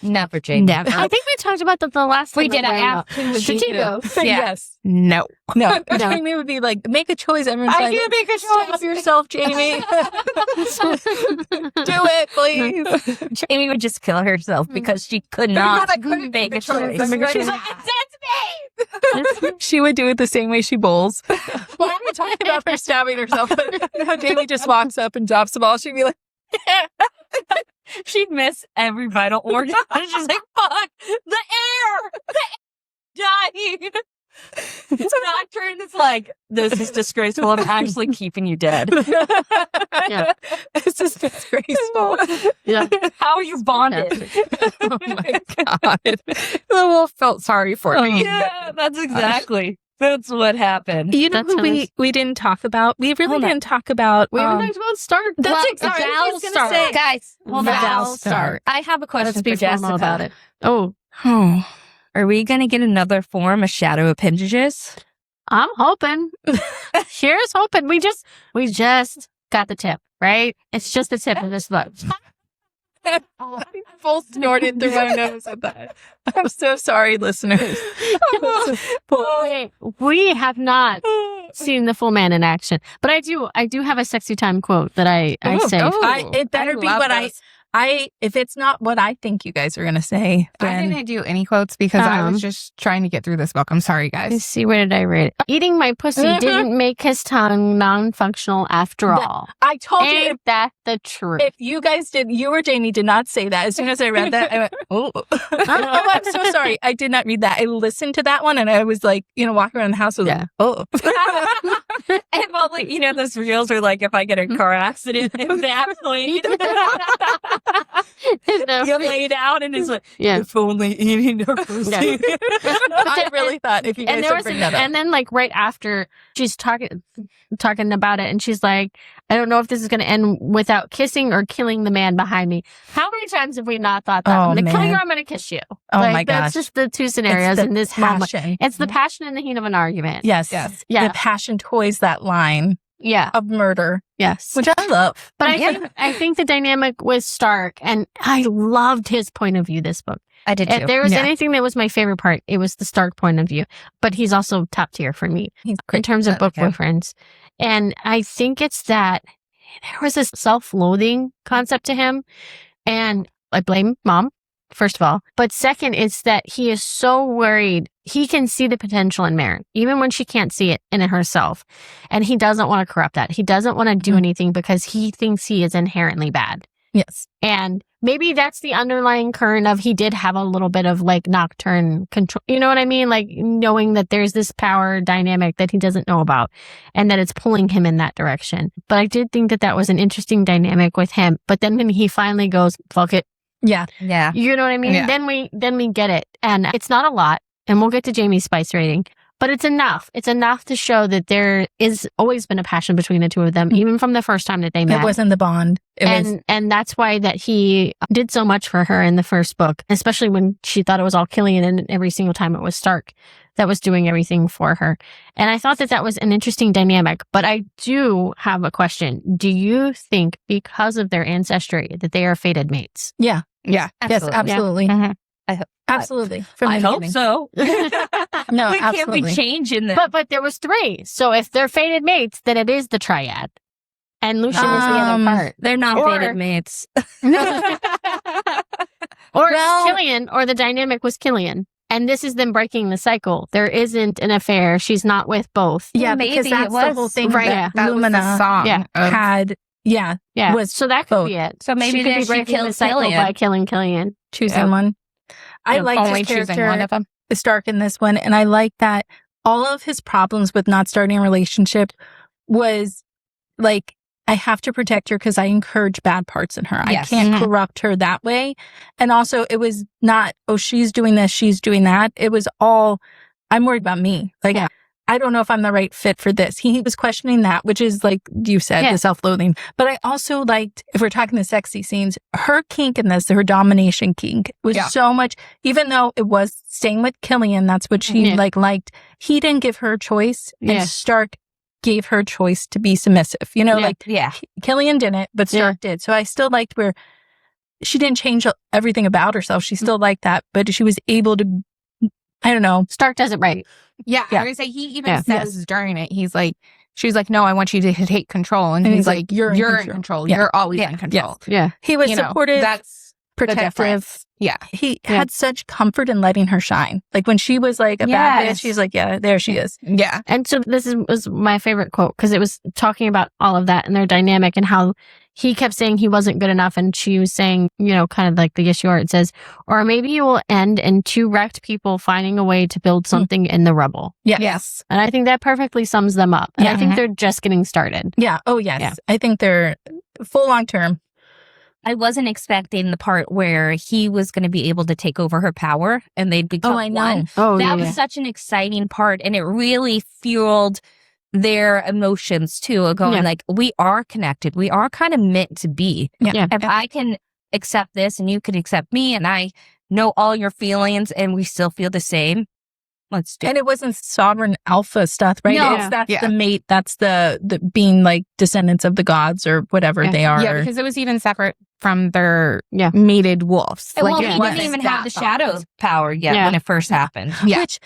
Never, Jamie. Never. I think we talked about that the last time We did. I asked who was Strategos. Yeah. Yes. No. No. No. Jamie would be like, make a choice. Everyone's I like, do make a stop choice. yourself, Jamie. Do it, please. Jamie would just kill herself because she could not I couldn't make a make a choice. choice. Make a She's choice. like, that's me. She would do it the same way she bowls. Why are we talking about her stabbing herself? How Jamie just walks up and drops the ball. She'd be like, She'd miss every vital organ. She's like, fuck, the air dying. So Nocturne is like, this is disgraceful. I'm actually keeping you dead. Yeah. This is disgraceful. Yeah. How are you bonded? Oh my God. The wolf felt sorry for me. Yeah, that's exactly. That's what happened. You know That's who how we didn't talk about? We really Hold on. didn't talk about. We haven't talked about Stark. That's exactly what I was gonna say. Guys, hold on. Val Stark. I have a question Let's for be Jessica. formal about it. Oh, Oh. Are we going to get another form of shadow appendages? I'm hoping. Here's hoping. We just got the tip, right? It's just the tip of this book. Full snorted through my nose at that. I'm so sorry, listeners. We have not seen the full man in action, but I do have a sexy time quote that I saved. It better be love what those. if it's not what I think you guys are going to say, I then didn't do any quotes because I was just trying to get through this book. I'm sorry, Let's guys. see, where did I read it? Eating my pussy didn't make his tongue non-functional after all. I told you Ain't that the truth? if you guys did, you or Jamie did not say that. As soon as I read that, I went, oh, I'm so sorry. I did not read that. I listened to that one and I was like, walking around the house with Yeah. oh. If only, those reels are like, if I get a car accident in that plane, you lay down and it's like, Yeah. if only eating her pussy. Yeah. I really thought if you guys would bring that up. and then like right after she's talking about it, and she's like, I don't know if this is going to end without kissing or killing the man behind me. How many times have we not thought that? Oh, I'm going to kill man. you or I'm going to kiss you. Oh, Like, my That's gosh. just the two scenarios It's the in this moment. passion. It's the passion and the heat of an argument. Yes. Yes. Yeah. The passion toys that line Yeah. of murder, Yes. which I love. But I think the dynamic with Stark, and I loved his point of view this book. I did If too. there was Yeah. anything that was my favorite part, it was the Stark point of view. But he's also top tier for me He's in terms of book Okay. boyfriends. And I think it's that there was this self-loathing concept to him. And I blame mom, first of all. But second, it's that he is so worried. He can see the potential in Maren, even when she can't see it in herself. And he doesn't want to corrupt that. He doesn't want to do Mhm. anything because he thinks he is inherently bad. Yes. And maybe that's the underlying current of he did have a little bit of like Nocturne control. You know what I mean? Like knowing that there's this power dynamic that he doesn't know about and that it's pulling him in that direction. But I did think that that was an interesting dynamic with him. But then when he finally goes, fuck it. Yeah. Yeah. You know what I mean? Yeah. Then we get it. And it's not a lot. And we'll get to Jamie's spice rating. But it's enough. It's enough to show that there is always been a passion between the two of them, even from the first time that they met. It wasn't the bond. It was. And that's why that he did so much for her in the first book, especially when she thought it was all Killian and every single time it was Stark that was doing everything for her. And I thought that that was an interesting dynamic. But I do have a question. Do you think because of their ancestry that they are fated mates? Yeah. Yeah. Yes, absolutely. Mhm. Absolutely. From I the hope beginning. so. No, we can't absolutely. be changing that. But there was 3. So if they're fated mates, then it is the triad. And Lucian is the other part. They're not Or- fated mates. Or Well- it's Killian, or the dynamic was Killian. And this is them breaking the cycle. There isn't an affair. She's not with both. Yeah, Maybe because it that's the was. whole thing Right, that That was Lumina the song. Yeah. of- had. Yeah. Yeah. Was So that could both. be it. So maybe she could there be she breaking the killed cycle Killian. by killing Killian. choosing Yeah. one. I Yeah, like only his choosing character, one of them. Stark, in this one, and I like that all of his problems with not starting a relationship was like, I have to protect her because I encourage bad parts in her. Yes. I can't Mhm. corrupt her that way. And also, it was not, oh, she's doing this, she's doing that. It was all, I'm worried about me. Like, Yeah. I don't know if I'm the right fit for this. He was questioning that, which is like you said, Yeah. the self-loathing. But I also liked, if we're talking the sexy scenes, her kink in this, her domination kink was Yeah. so much, even though it was staying with Killian, that's what she Yeah. liked. He didn't give her a choice. Yeah. And Stark gave her choice to be submissive. You know, like Yeah. Killian didn't, but Stark did. So I still liked where she didn't change everything about herself. She still liked that, but she was able to, I don't know. Stark does it right. Yeah. I would say he even says during it, she's like, no, I want you to take control. And he's like, you're in control. Yeah. You're always in control. Yeah. He was supportive. That's protective. Yeah. He had such comfort in letting her shine. Like when she was like a bad bitch, she's like, yeah, there she is. Yeah. And so was my favorite quote because it was talking about all of that and their dynamic and how he kept saying he wasn't good enough. And she was saying, you know, kind of like the issue where it says, or maybe you will end in two wrecked people finding a way to build something in the rubble. Yeah. Yes. And I think that perfectly sums them up. And I think they're just getting started. Yeah. Oh, yes. Yeah. I think they're full long term. I wasn't expecting the part where he was going to be able to take over her power and they'd become one. Oh, that was such an exciting part. And it really fueled their emotions too, going like, we are connected. We are kind of meant to be. Yeah. If I can accept this and you can accept me and I know all your feelings and we still feel the same, let's do it. And it wasn't sovereign alpha stuff, right? No. That's the mate. That's the being like descendants of the gods or whatever they are. Yeah, because it was even separate from their mated wolves. Well, it he didn't even have the shadow power yet when it first happened. Yeah. Which,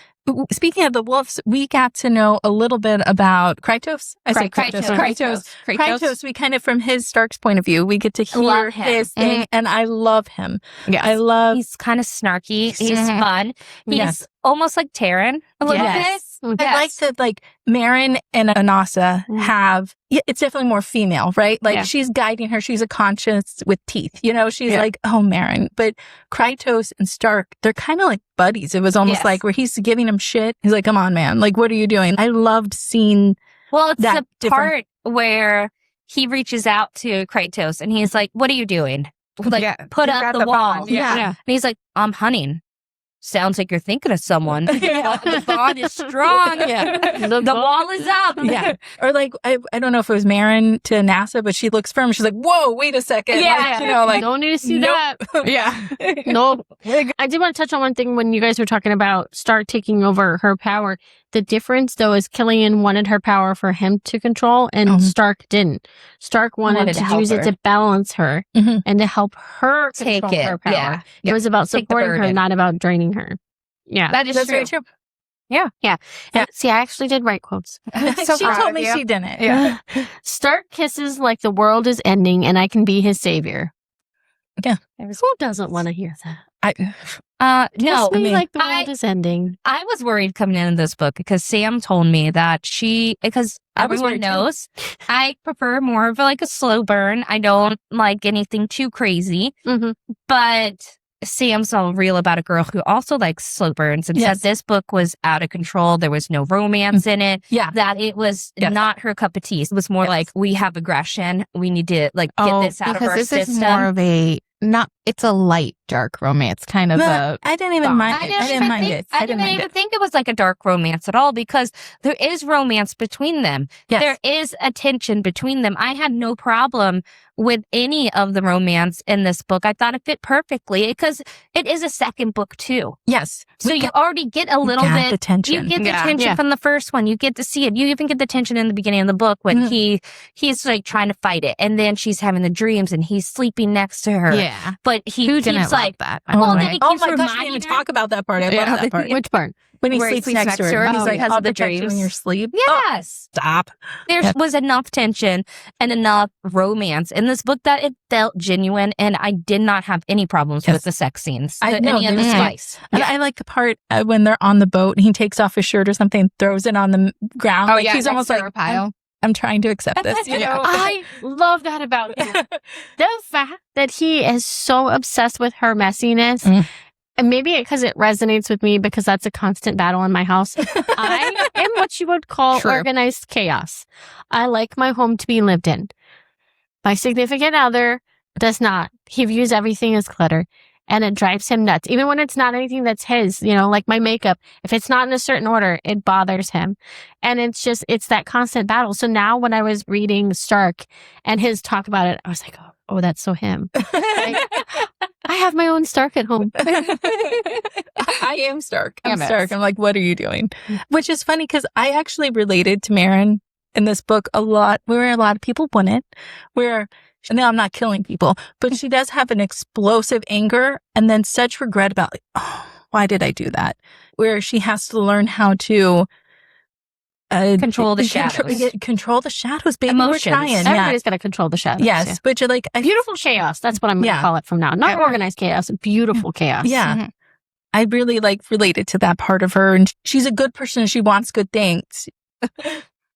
speaking of the wolves, we got to know a little bit about Krytos. Krytos, we kind of, from his Stark's point of view, we get to hear his thing, and I love him. Yes. He's kind of snarky. He's fun. He's almost like Therion a little bit. I like that, like, Marin and Anasa have, it's definitely more female, right? Like, she's guiding her. She's a conscience with teeth. You know, she's like, oh, Marin. But Krytos and Stark, they're kind of like buddies. It was almost like where he's giving him shit. He's like, come on, man. Like, what are you doing? I loved seeing it's that the part where he reaches out to Krytos and he's like, what are you doing? Like, put up the wall. And he's like, I'm hunting. Sounds like you're thinking of someone. The bond is strong. The wall is up. Or like, I don't know if it was Marin to NASA, but she looks firm. She's like, whoa, wait a second. Like, you know, like, don't need to see that. No. I did want to touch on one thing when you guys were talking about Stark taking over her power. The difference, though, is Killian wanted her power for him to control, and Stark didn't. Stark wanted to use it to balance her and to help her take control her power. It was about supporting her, not about draining her. Yeah. That's true. very true. Yeah. And, see, I actually did write quotes. So she told me she didn't. Stark kisses like the world is ending and I can be his savior. Yeah. Who doesn't want to hear that? No, Kiss me like the world is ending. I was worried coming into this book because Sam told me that because everyone knows I prefer more of like a slow burn. I don't like anything too crazy, but Sam's all real about a girl who also likes slow burns and said this book was out of control. There was no romance in it. That it was not her cup of tea. It was more like, we have aggression. We need to like get this out of our system. This is more of it's a light, dark romance kind of I didn't even mind it. I didn't mind it. I didn't even think it was like a dark romance at all because there is romance between them. There is a tension between them. I had no problem with any of the romance in this book. I thought it fit perfectly because it is a second book too. Yes. So you already get a little bit the tension. You get the tension from the first one. You get to see it. You even get the tension in the beginning of the book when he's like trying to fight it, and then she's having the dreams and he's sleeping next to her. Yeah. But he keeps like that. Well, then he oh keeps my gosh, we didn't reminding even her. talk about that part. I love that part. Which part? When he Where sleeps next to her. He's like, because I'll of the protect you dreams. in your sleep. Yes. Stop. There was enough tension and enough romance in this book that it felt genuine, and I did not have any problems with the sex scenes. Any of the spice. And I like the part when they're on the boat and he takes off his shirt or something, throws it on the ground. Oh, like, he's almost like, a pile. I'm trying to accept this. You know? I love that about him. The fact that he is so obsessed with her messiness. And maybe because it resonates with me because that's a constant battle in my house. I am what you would call organized chaos. I like my home to be lived in. My significant other does not. He views everything as clutter. And it drives him nuts. Even when it's not anything that's his, you know, like my makeup. If it's not in a certain order, it bothers him. And it's that constant battle. So now when I was reading Stark and his talk about it, I was like, oh, that's so him. Like, I have my own Stark at home. I am Stark. I'm Stark. I'm like, what are you doing? Which is funny because I actually related to Marin in this book a lot, where a lot of people wouldn't, where, now I'm not killing people, but she does have an explosive anger and then such regret about, like, oh, why did I do that? Where she has to learn how to control the shadows. Control the shadows, baby. Emotions. We're trying. Everybody's got to control the shadows. Yes, but you're like, beautiful chaos. That's what I'm going to call it from now. Not organized chaos, beautiful chaos. Yeah. Mm-hmm. I really related to that part of her, and she's a good person. She wants good things.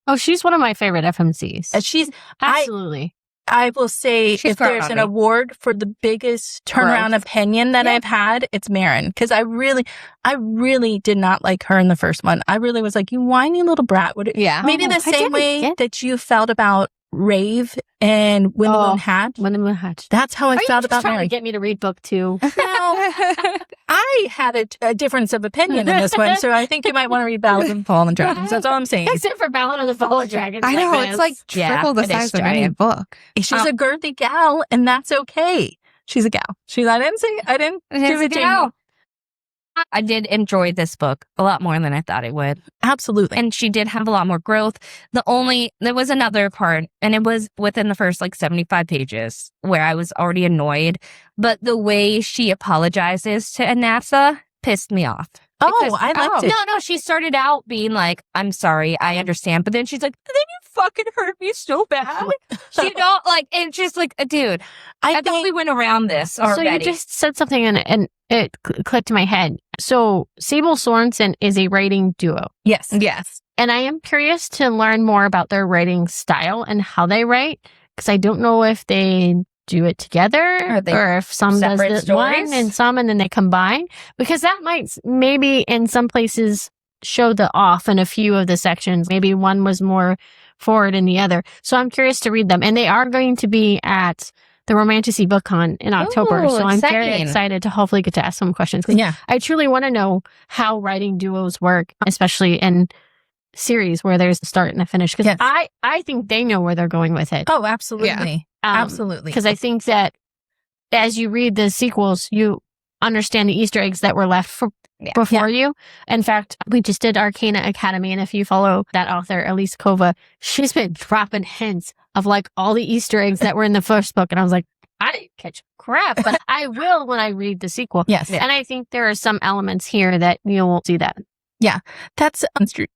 Oh, she's one of my favorite FMCs. She's absolutely. I will say, if there's an award for the biggest turnaround opinion that I've had, it's Marin. Because I really did not like her in the first one. I really was like, you whiny little brat. Maybe the same way that you felt about Rave and When the Moon Hatched. When the Moon Hatched. That's how I felt about Marin. Marin. To get me to read book 2. No, I had a difference of opinion in this one, so I think you might want to read Ballad of the Fallen Dragons. That's all I'm saying. Except for Ballad of the Fallen Dragons. I know, it's like triple the size of any book. She's a girthy gal, and that's okay. She's a gal. I didn't give it to you. I did enjoy this book a lot more than I thought I would. Absolutely. And she did have a lot more growth. There was another part, and it was within the first 75 pages where I was already annoyed. But the way she apologizes to Anassa pissed me off. I liked it. No, she started out being like, I'm sorry, I understand. But then she's like, then you fucking hurt me so bad. She don't it's just like, dude, I thought we went around this already. So you just said something and it clicked in my head. So Sable Sorensen is a writing duo. Yes. And I am curious to learn more about their writing style and how they write, because I don't know if they do it together or if some does this one and some and then they combine, because that might maybe in some places show the off in a few of the sections. Maybe one was more forward than the other. So I'm curious to read them, and they are going to be at the Romantasy Book Con in October. So I'm very excited to hopefully get to ask some questions. I truly want to know how writing duos work, especially in series where there's a start and a finish, because I think they know where they're going with it. Oh, absolutely. Absolutely. Because I think that as you read the sequels, you understand the Easter eggs that were left before you. In fact, we just did Arcana Academy, and if you follow that author, Elise Kova, she's been dropping hints of all the Easter eggs that were in the first book. And I was like, I didn't catch crap, but I will when I read the sequel. Yes. And I think there are some elements here that you'll see that. Yeah, that's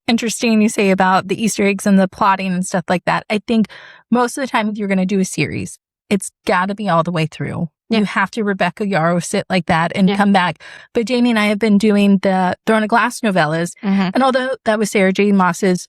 interesting you say about the Easter eggs and the plotting and stuff like that. I think most of the time if you're going to do a series, it's got to be all the way through. You have to Rebecca Yarrow sit like that and come back. But Jamie and I have been doing the Throne of Glass novellas. And although that was Sarah J. Maas's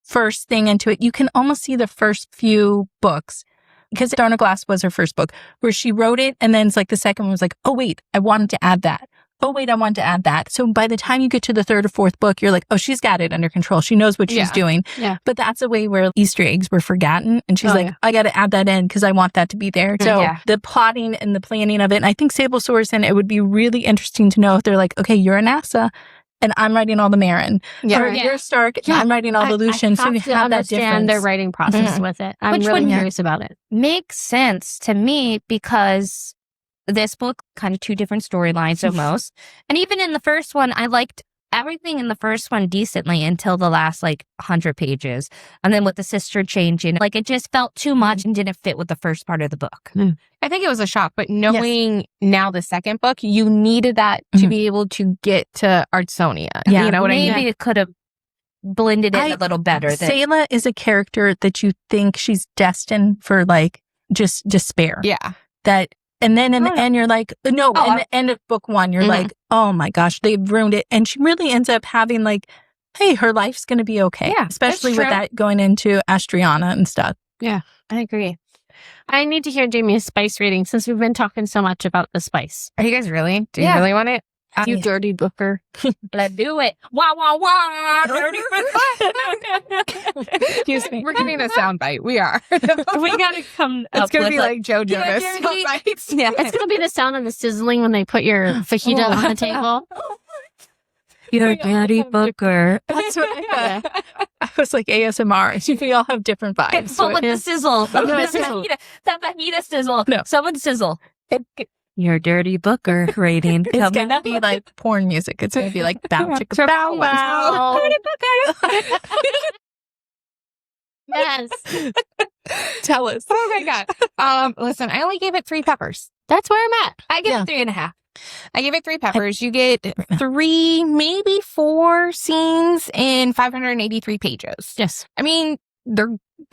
first thing into it, you can almost see the first few books, because Throne of Glass was her first book, where she wrote it. And then it's like the second one was like, oh, wait, I wanted to add that. Oh, wait, I want to add that. So by the time you get to the third or fourth book, you're like, oh, she's got it under control. She knows what she's doing. Yeah. But that's a way where Easter eggs were forgotten. And she's I got to add that in because I want that to be there. So the plotting and the planning of it. And I think Sable Sorensen, it would be really interesting to know if they're like, okay, you're a NASA and I'm writing all the Marin. Or you're Stark and I'm writing all the Lucian. So you have that difference. Their writing process with it. I'm really curious about it. Makes sense to me because this book, kind of two different storylines almost. And even in the first one, I liked everything in the first one decently until the last 100 pages. And then with the sister changing, it just felt too much and didn't fit with the first part of the book. I think it was a shock, but knowing now the second book, you needed that to be able to get to Artsonia. Yeah. You know what I mean? Maybe it could have blended in a little better. Sayla is a character that you think she's destined for just despair. Yeah. And then in the end, you're like, no, in the end of book one, you're like, oh my gosh, they've ruined it. And she really ends up having hey, her life's going to be okay. Yeah, especially with that going into Astriana and stuff. Yeah, I agree. I need to hear Jamie's spice rating since we've been talking so much about the spice. Are you guys really? Do you really want it? You dirty booker. Let's do it. Wah, wah, wah. Dirty booker. Excuse me. We're getting a soundbite. We are. We got to come It's going to be like Joe Jonas. Yeah. It's going to be the sound of the sizzling when they put your fajita on the table. You're a dirty booker. That's what I was like ASMR. We all have different vibes. But with the sizzle. That fajita sizzle. No. Someone sizzle. Your dirty booker rating. It's going to be like porn music. It's going to be like bow chicka bow wow. Dirty booker. Yes. Tell us. Oh my God. Listen, I only gave it 3 peppers. That's where I'm at. I give Yeah. it 3.5. I gave it 3 peppers. You get 3, maybe 4 scenes in 583 pages. Yes. I mean, they're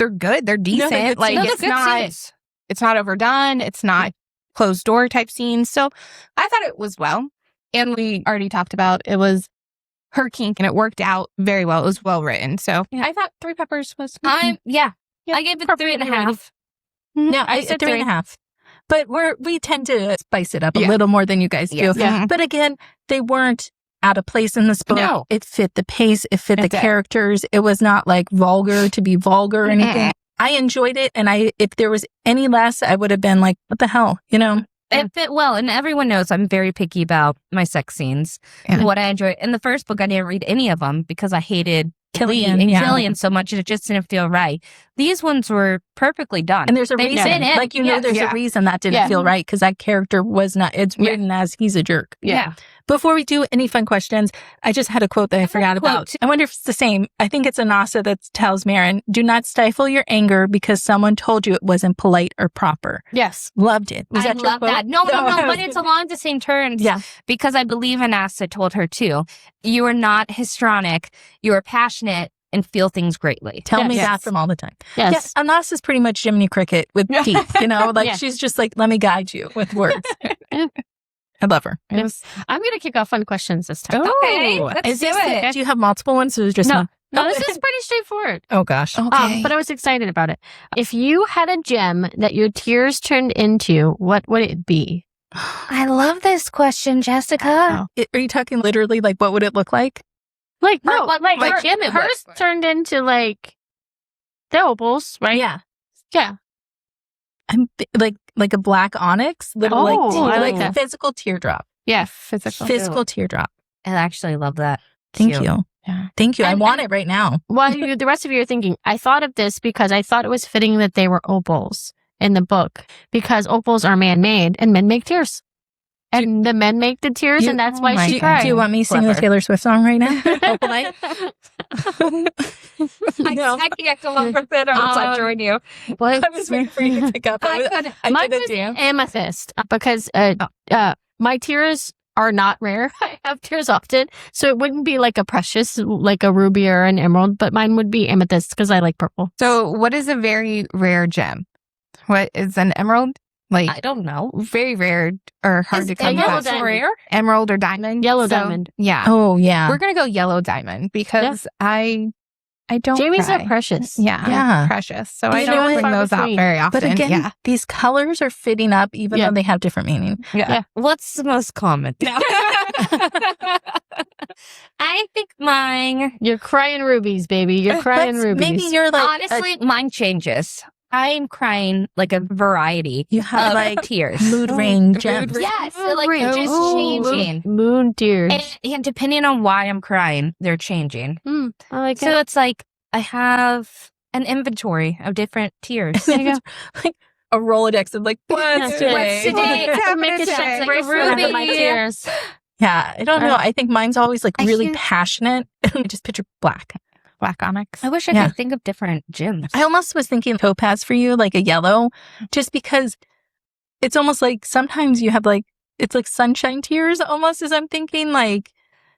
good. They're decent. good like scenes. Those are it's good not scenes. it's not overdone. It's not closed door type scenes. So I thought it was well. And we already talked about it was her kink and it worked out very well. It was well written. So Yeah. I thought 3 peppers was Yeah. Yeah, I gave it appropriate 3.5. No, I I said said 3.5. But we tend to spice it up a Yeah. little more than you guys do. Yeah. But again, they weren't out of place in this book. No. It fit the pace. It fit It the did. characters. It was not like vulgar to be vulgar or anything. I enjoyed it. And if there was any less, I would have been like, what the hell? You know? It fit well, and everyone knows I'm very picky about my sex scenes. Yeah. What I enjoy. In the first book, I didn't read any of them because I hated Killian, Lee and yeah. Killian so much, and it just didn't feel right. These ones were perfectly done. And there's a They reason. fit in. Like, you know, Yes. there's Yeah. a reason that didn't Yeah. feel right because that character was not, it's Yeah. written as he's a jerk. Yeah. Before we do any fun questions, I just had a quote that I forgot quote, about. too. I wonder if it's the same. I think it's Anasa that tells Marin, do not stifle your anger because someone told you it wasn't polite or proper. Yes. Loved it. Was I that your love quote? that. No, I but was it's gonna- along the same terms. Yeah. Because I believe Anasa told her too. You are not histrionic. You are passionate and feel things greatly. Tell me Yes. that from all the time. Yes. Yeah, Anasa's pretty much Jiminy Cricket with teeth, you know? Like, Yeah. she's just like, let me guide you with words. I love her. It was I'm going to kick off fun questions this time. Okay, let's Is do this it. Do you have multiple ones or just No. one? No, this is pretty straightforward. Oh, gosh. But I was excited about it. If you had a gem that your tears turned into, what would it be? I love this question, Jessica. Are you talking literally, like, what would it look like? Like, Or no, what like gem it hers was. turned into like the opals, right? Yeah. Yeah. Like a black onyx, little Oh, like I like a that. physical teardrop. Yeah. Physical teardrop. I actually love that. Thank Cute. you. Yeah. Thank you. I And- want it right now. While the rest of you are thinking, I thought of this because I thought it was fitting that they were opals in the book because opals are man-made and men make tears. And the men make the tears, You- and that's oh why my she God. cried. Do you want me to sing the Clever. Taylor Swift song right now? Opalite? No. I can't come up with it unless I join you. I was waiting for you to pick up. I Mine did a was jam. amethyst because my tears are not rare. I have tears often, so it wouldn't be like a precious, like a ruby or an emerald, but mine would be amethyst because I like purple. So what is a very rare gem? What is an emerald? Like I don't know. very rare or hard Is to come yellow by. diamond. rare? Emerald or diamond? Yellow So, diamond. Yeah. Oh, yeah. We're gonna go yellow diamond because I don't Jamie's cry. are precious. Yeah. Yeah. Precious. So You I know don't what? bring those out Between. very often. But again, yeah. these colors are fitting up even Yeah. though they have different meaning. Yeah. What's the most common? I think mine. You're crying rubies, baby. You're crying But rubies. maybe you're like, Honestly, mine changes. I'm crying like a variety you have of like tears. mood range gems. Yes, Mood like range. they're just Ooh, changing. Moon tears. And depending on why I'm crying, they're changing. I like So it. it's like I have an inventory of different tears. There you go. Like a Rolodex of like, Yeah. what's today? What's today? I can make a It's separate like bracelet out of my ruby. tears. Yeah, I don't know. I think mine's always like I really hear- passionate. I just picture black. Black onyx. I wish I Yeah. could think of different gems. I almost was thinking topaz for you, like a yellow, just because it's almost like sometimes you have like, it's like sunshine tears almost as I'm thinking like,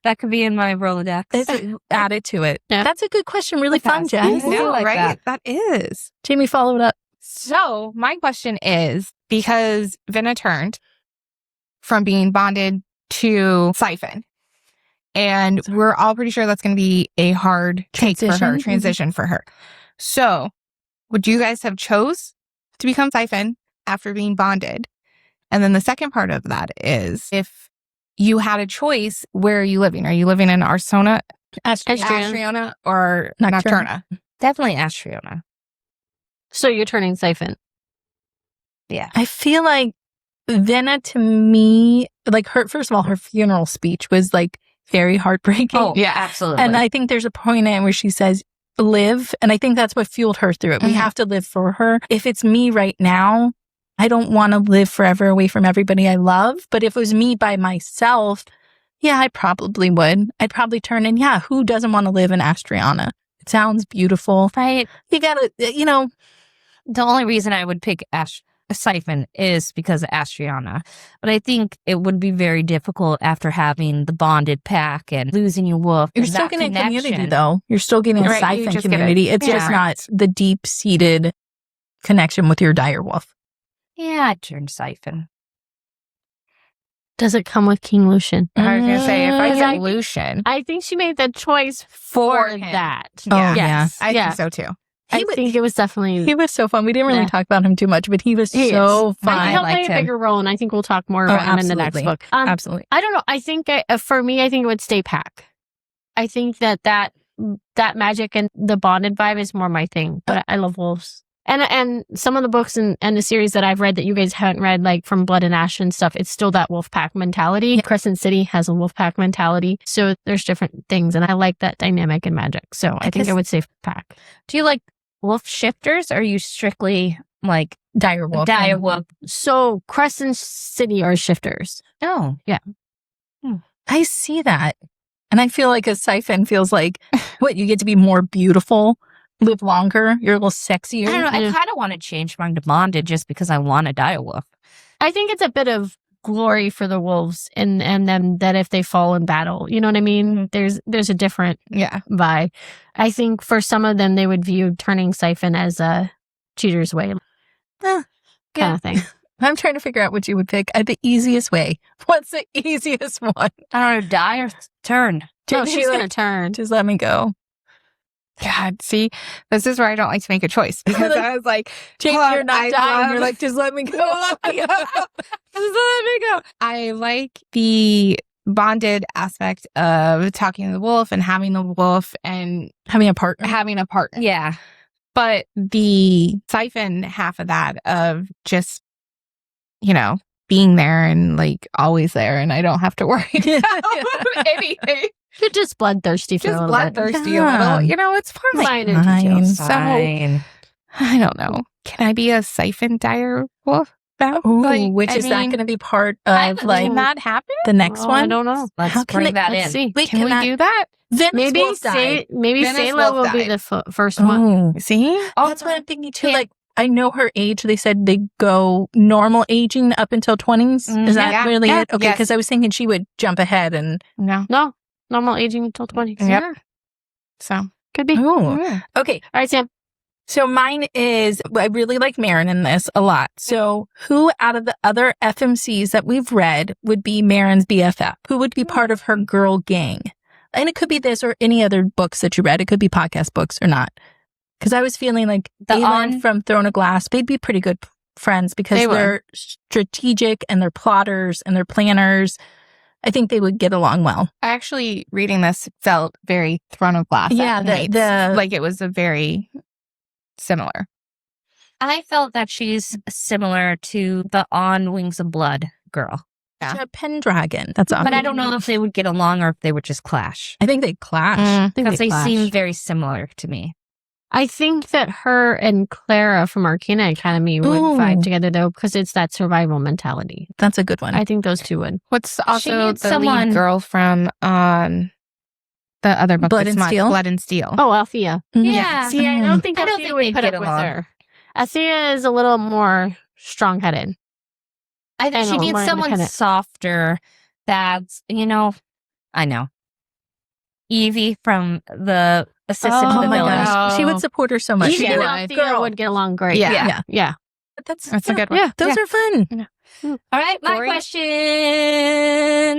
That could be in my Rolodex. it's added to it. Yeah. That's a good question. Really fun, Topaz. Jess. Yeah. No, like right? That is. Jamie followed up. So my question is, because Vinna turned from being bonded to Siphon, and we're all pretty sure that's going to be a hard take for her, Transition. transition for her. So would you guys have chose to become Siphon after being bonded? And then the second part of that is, if you had a choice, where are you living? Are you living in Arsona, Astriona, or Nocturna. Nocturna? Definitely Astriona. So you're turning siphon. I feel like Venna to me, like her, first of all, her funeral speech was like very heartbreaking. Oh, Yeah. absolutely. And I think there's a point in it where she says, live. And I think that's what fueled her through it. We Mhm. have to live for her. If it's me right now, I don't want to live forever away from everybody I love. But if it was me by myself, yeah, I probably would. I'd probably turn in, yeah, who doesn't want to live in Astriana? It sounds beautiful. Right. You gotta, The only reason I would pick Siphon is because of Astriana. But I think it would be very difficult after having the bonded pack and losing your wolf. You're and still that getting connection. community, though. You're still getting a Right, you Siphon just get community. It's just not the deep-seated connection with your dire wolf. Yeah, I'd turn Siphon. Does it come with King Lucian? I was going to say, if I Because get Lucian. I think she made the choice for him. that. Oh, Yes. I Yeah. think so too. I think it was definitely. He was so fun. We didn't really Yeah. talk about him too much, but he was He so is. fun. I think he'll play liked a him. bigger role, and I think we'll talk more about him in the next absolutely. book. Absolutely. I don't know. I think for me, I think it would stay pack. I think that magic and the bonded vibe is more my thing. But I love wolves. And some of the books and the series that I've read that you guys haven't read, like from Blood and Ash and stuff, it's still that wolf pack mentality. Yeah. Crescent City has a wolf pack mentality. So there's different things. And I like that dynamic in magic. So I think I would say pack. Do you like wolf shifters, or are you strictly like Dire wolf. dire wolf? So Crescent City are shifters. Oh, Yeah. I see that. And I feel like a Siphon feels like, what, you get to be more beautiful, live longer, you're a little sexier. I don't know. I Yeah. kind of want to change mine to bonded just because I want a dire wolf. I think it's a bit of glory for the wolves and them that if they fall in battle, you know what I mean? There's a different Yeah. vibe. I think for some of them, they would view turning Siphon as a cheater's way kind of thing. I'm trying to figure out what you would pick. The easiest way. What's the easiest one? I don't know. Die or turn. No, Just she's like- going to turn. Just let me go. God, see, this is where I don't like to make a choice because I was like, Jamie, "Hold you're on, not I dying. love- You're like, just let me go. Just let me go. I like the bonded aspect of talking to the wolf and having the wolf and Having a partner. having a partner. Yeah. But the Siphon half of that of just, being there and like always there and I don't have to worry about anything. You're just bloodthirsty for a Just little bit. bloodthirsty Yeah. a little. It's fine. Fine and details. So- Fine. I don't know. Can I be a Siphon dire wolf? Ooh, Like, which I is that mean, going to be part I of would like Can that happen? the next Oh, one? I don't know. Let's How can bring they- that Let's in. see. Wait, Can we do that? Venice Maybe wolf died. Venice Sayla wolf will be died. the first one. Oh, See? that's what I'm thinking too. Like, I know her age. They said they go normal aging up until 20s. Is that Yeah. really Yeah. it? Okay, Yes. because I was thinking she would jump ahead and. No. No, normal aging until 20s. Yep. So. Could be. Oh, Yeah. okay. All right, Sam. So mine is, I really like Marin in this a lot. So who out of the other FMCs that we've read would be Marin's BFF? Who would be part of her girl gang? And it could be this or any other books that you read. It could be podcast books or not. Because I was feeling like The Aelin from Throne of Glass, they'd be pretty good friends because They would. they're strategic and they're plotters and they're planners. I think they would get along well. I actually, reading this, felt very Throne of Glass. Yeah, like it was a very similar. I felt that she's similar to the On Wings of Blood girl. Yeah. A Pendragon. That's awesome. But I don't know if they would get along or if they would just clash. I think they'd clash. I think Because they clash. seem very similar to me. I think that her and Clara from Arcana Academy would Ooh. vibe together, though, because it's that survival mentality. That's a good one. I think those two would. What's also needs the someone- lead girl from the other book? Blood that's and not- Steel? Blood and Steel. Oh, Althea. Mhm. Yeah. See, I don't think I don't Althea think would they'd put get up with along. her. Althea is a little more strong-headed. I think I she know, needs more someone independent. softer that's, I know. Evie from the Assistant to Oh the my Villain. gosh. She would support her so much. Evie She'd be and like, Althea girl. would get along great. Yeah. Yeah. Yeah. That's a good one. Yeah. Those are fun. All right, my Corey? question.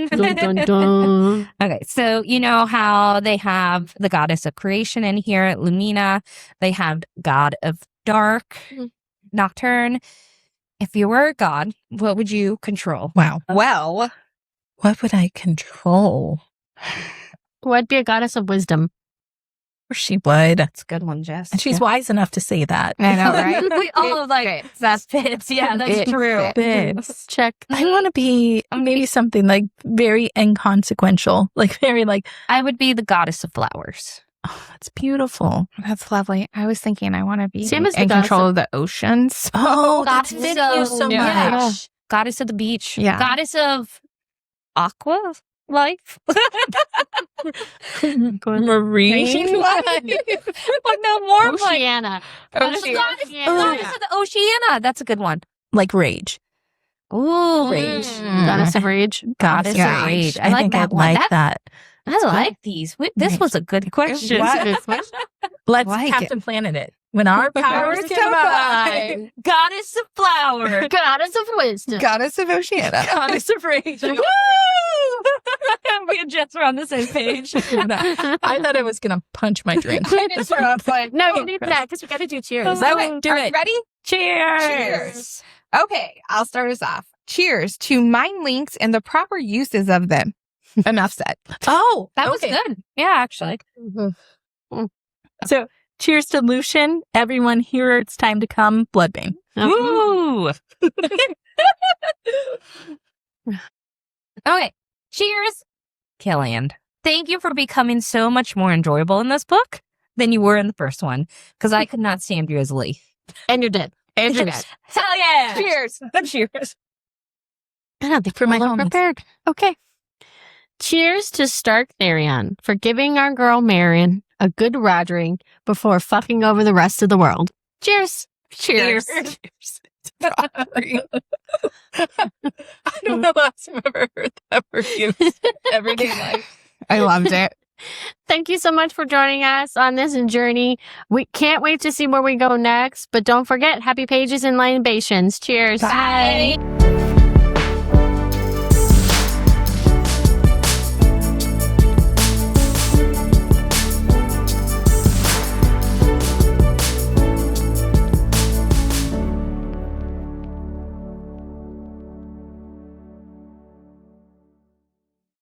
Dun, dun, dun. Okay, so you know how they have the goddess of creation in here, Lumina. They have god of dark, Mhm. Nocturne. If you were a god, what would you control? Wow. Well, What would I control? Would be a goddess of wisdom. Or she would. That's a good one, Jess. And she's wise enough to say that. I know, right? we all like that fits. Yeah, that's It true. Fits. Check. I want to be maybe something like very inconsequential. Like very like, I would be the goddess of flowers. oh, that's beautiful. That's lovely. I was thinking I want to be Same as the in goddess control of the oceans. Oh, Goddess that's fitting you so yeah. much. Goddess of the beach. Yeah. Goddess of aqua. life. Marine life. But no more like Oceana. Goddess of the Oceana. That's a good one. Like rage. Ooh, Rage. Goddess of Rage. Goddess Yeah. of Rage. I like think that I'd one. like that. I like these. This was a good question. Let's Like Captain Planet it. When our powers combine. Goddess of flower. Goddess of wisdom. Goddess of Oceana. Goddess of Rage. Woo! Me and Jess are on the same page. I thought I was going to punch my drink. No, you need that because we got to do cheers. Okay, Do are you it. ready? Cheers. Okay, I'll start us off. Cheers to mind links and the proper uses of them. Enough said. Oh, That was okay. good. Yeah, actually. So, cheers to Lucian. Everyone here, it's time to come. Bloodbane. Woo! Okay. Cheers, Killian. Thank you for becoming so much more enjoyable in this book than you were in the first one, because I could not stand you as Lee. And you're dead. And you're dead. Hell yeah! Cheers. Cheers. I don't think For my we're homies. prepared. Okay. Cheers to Stark Therion for giving our girl Marion a good roddering before fucking over the rest of the world. Cheers. Cheers. I don't know the last time I've ever heard that word used. Everyday life. I loved it. Thank you so much for joining us on this journey. We can't wait to see where we go next, but don't forget, happy pages and libations. Cheers. Bye. Bye.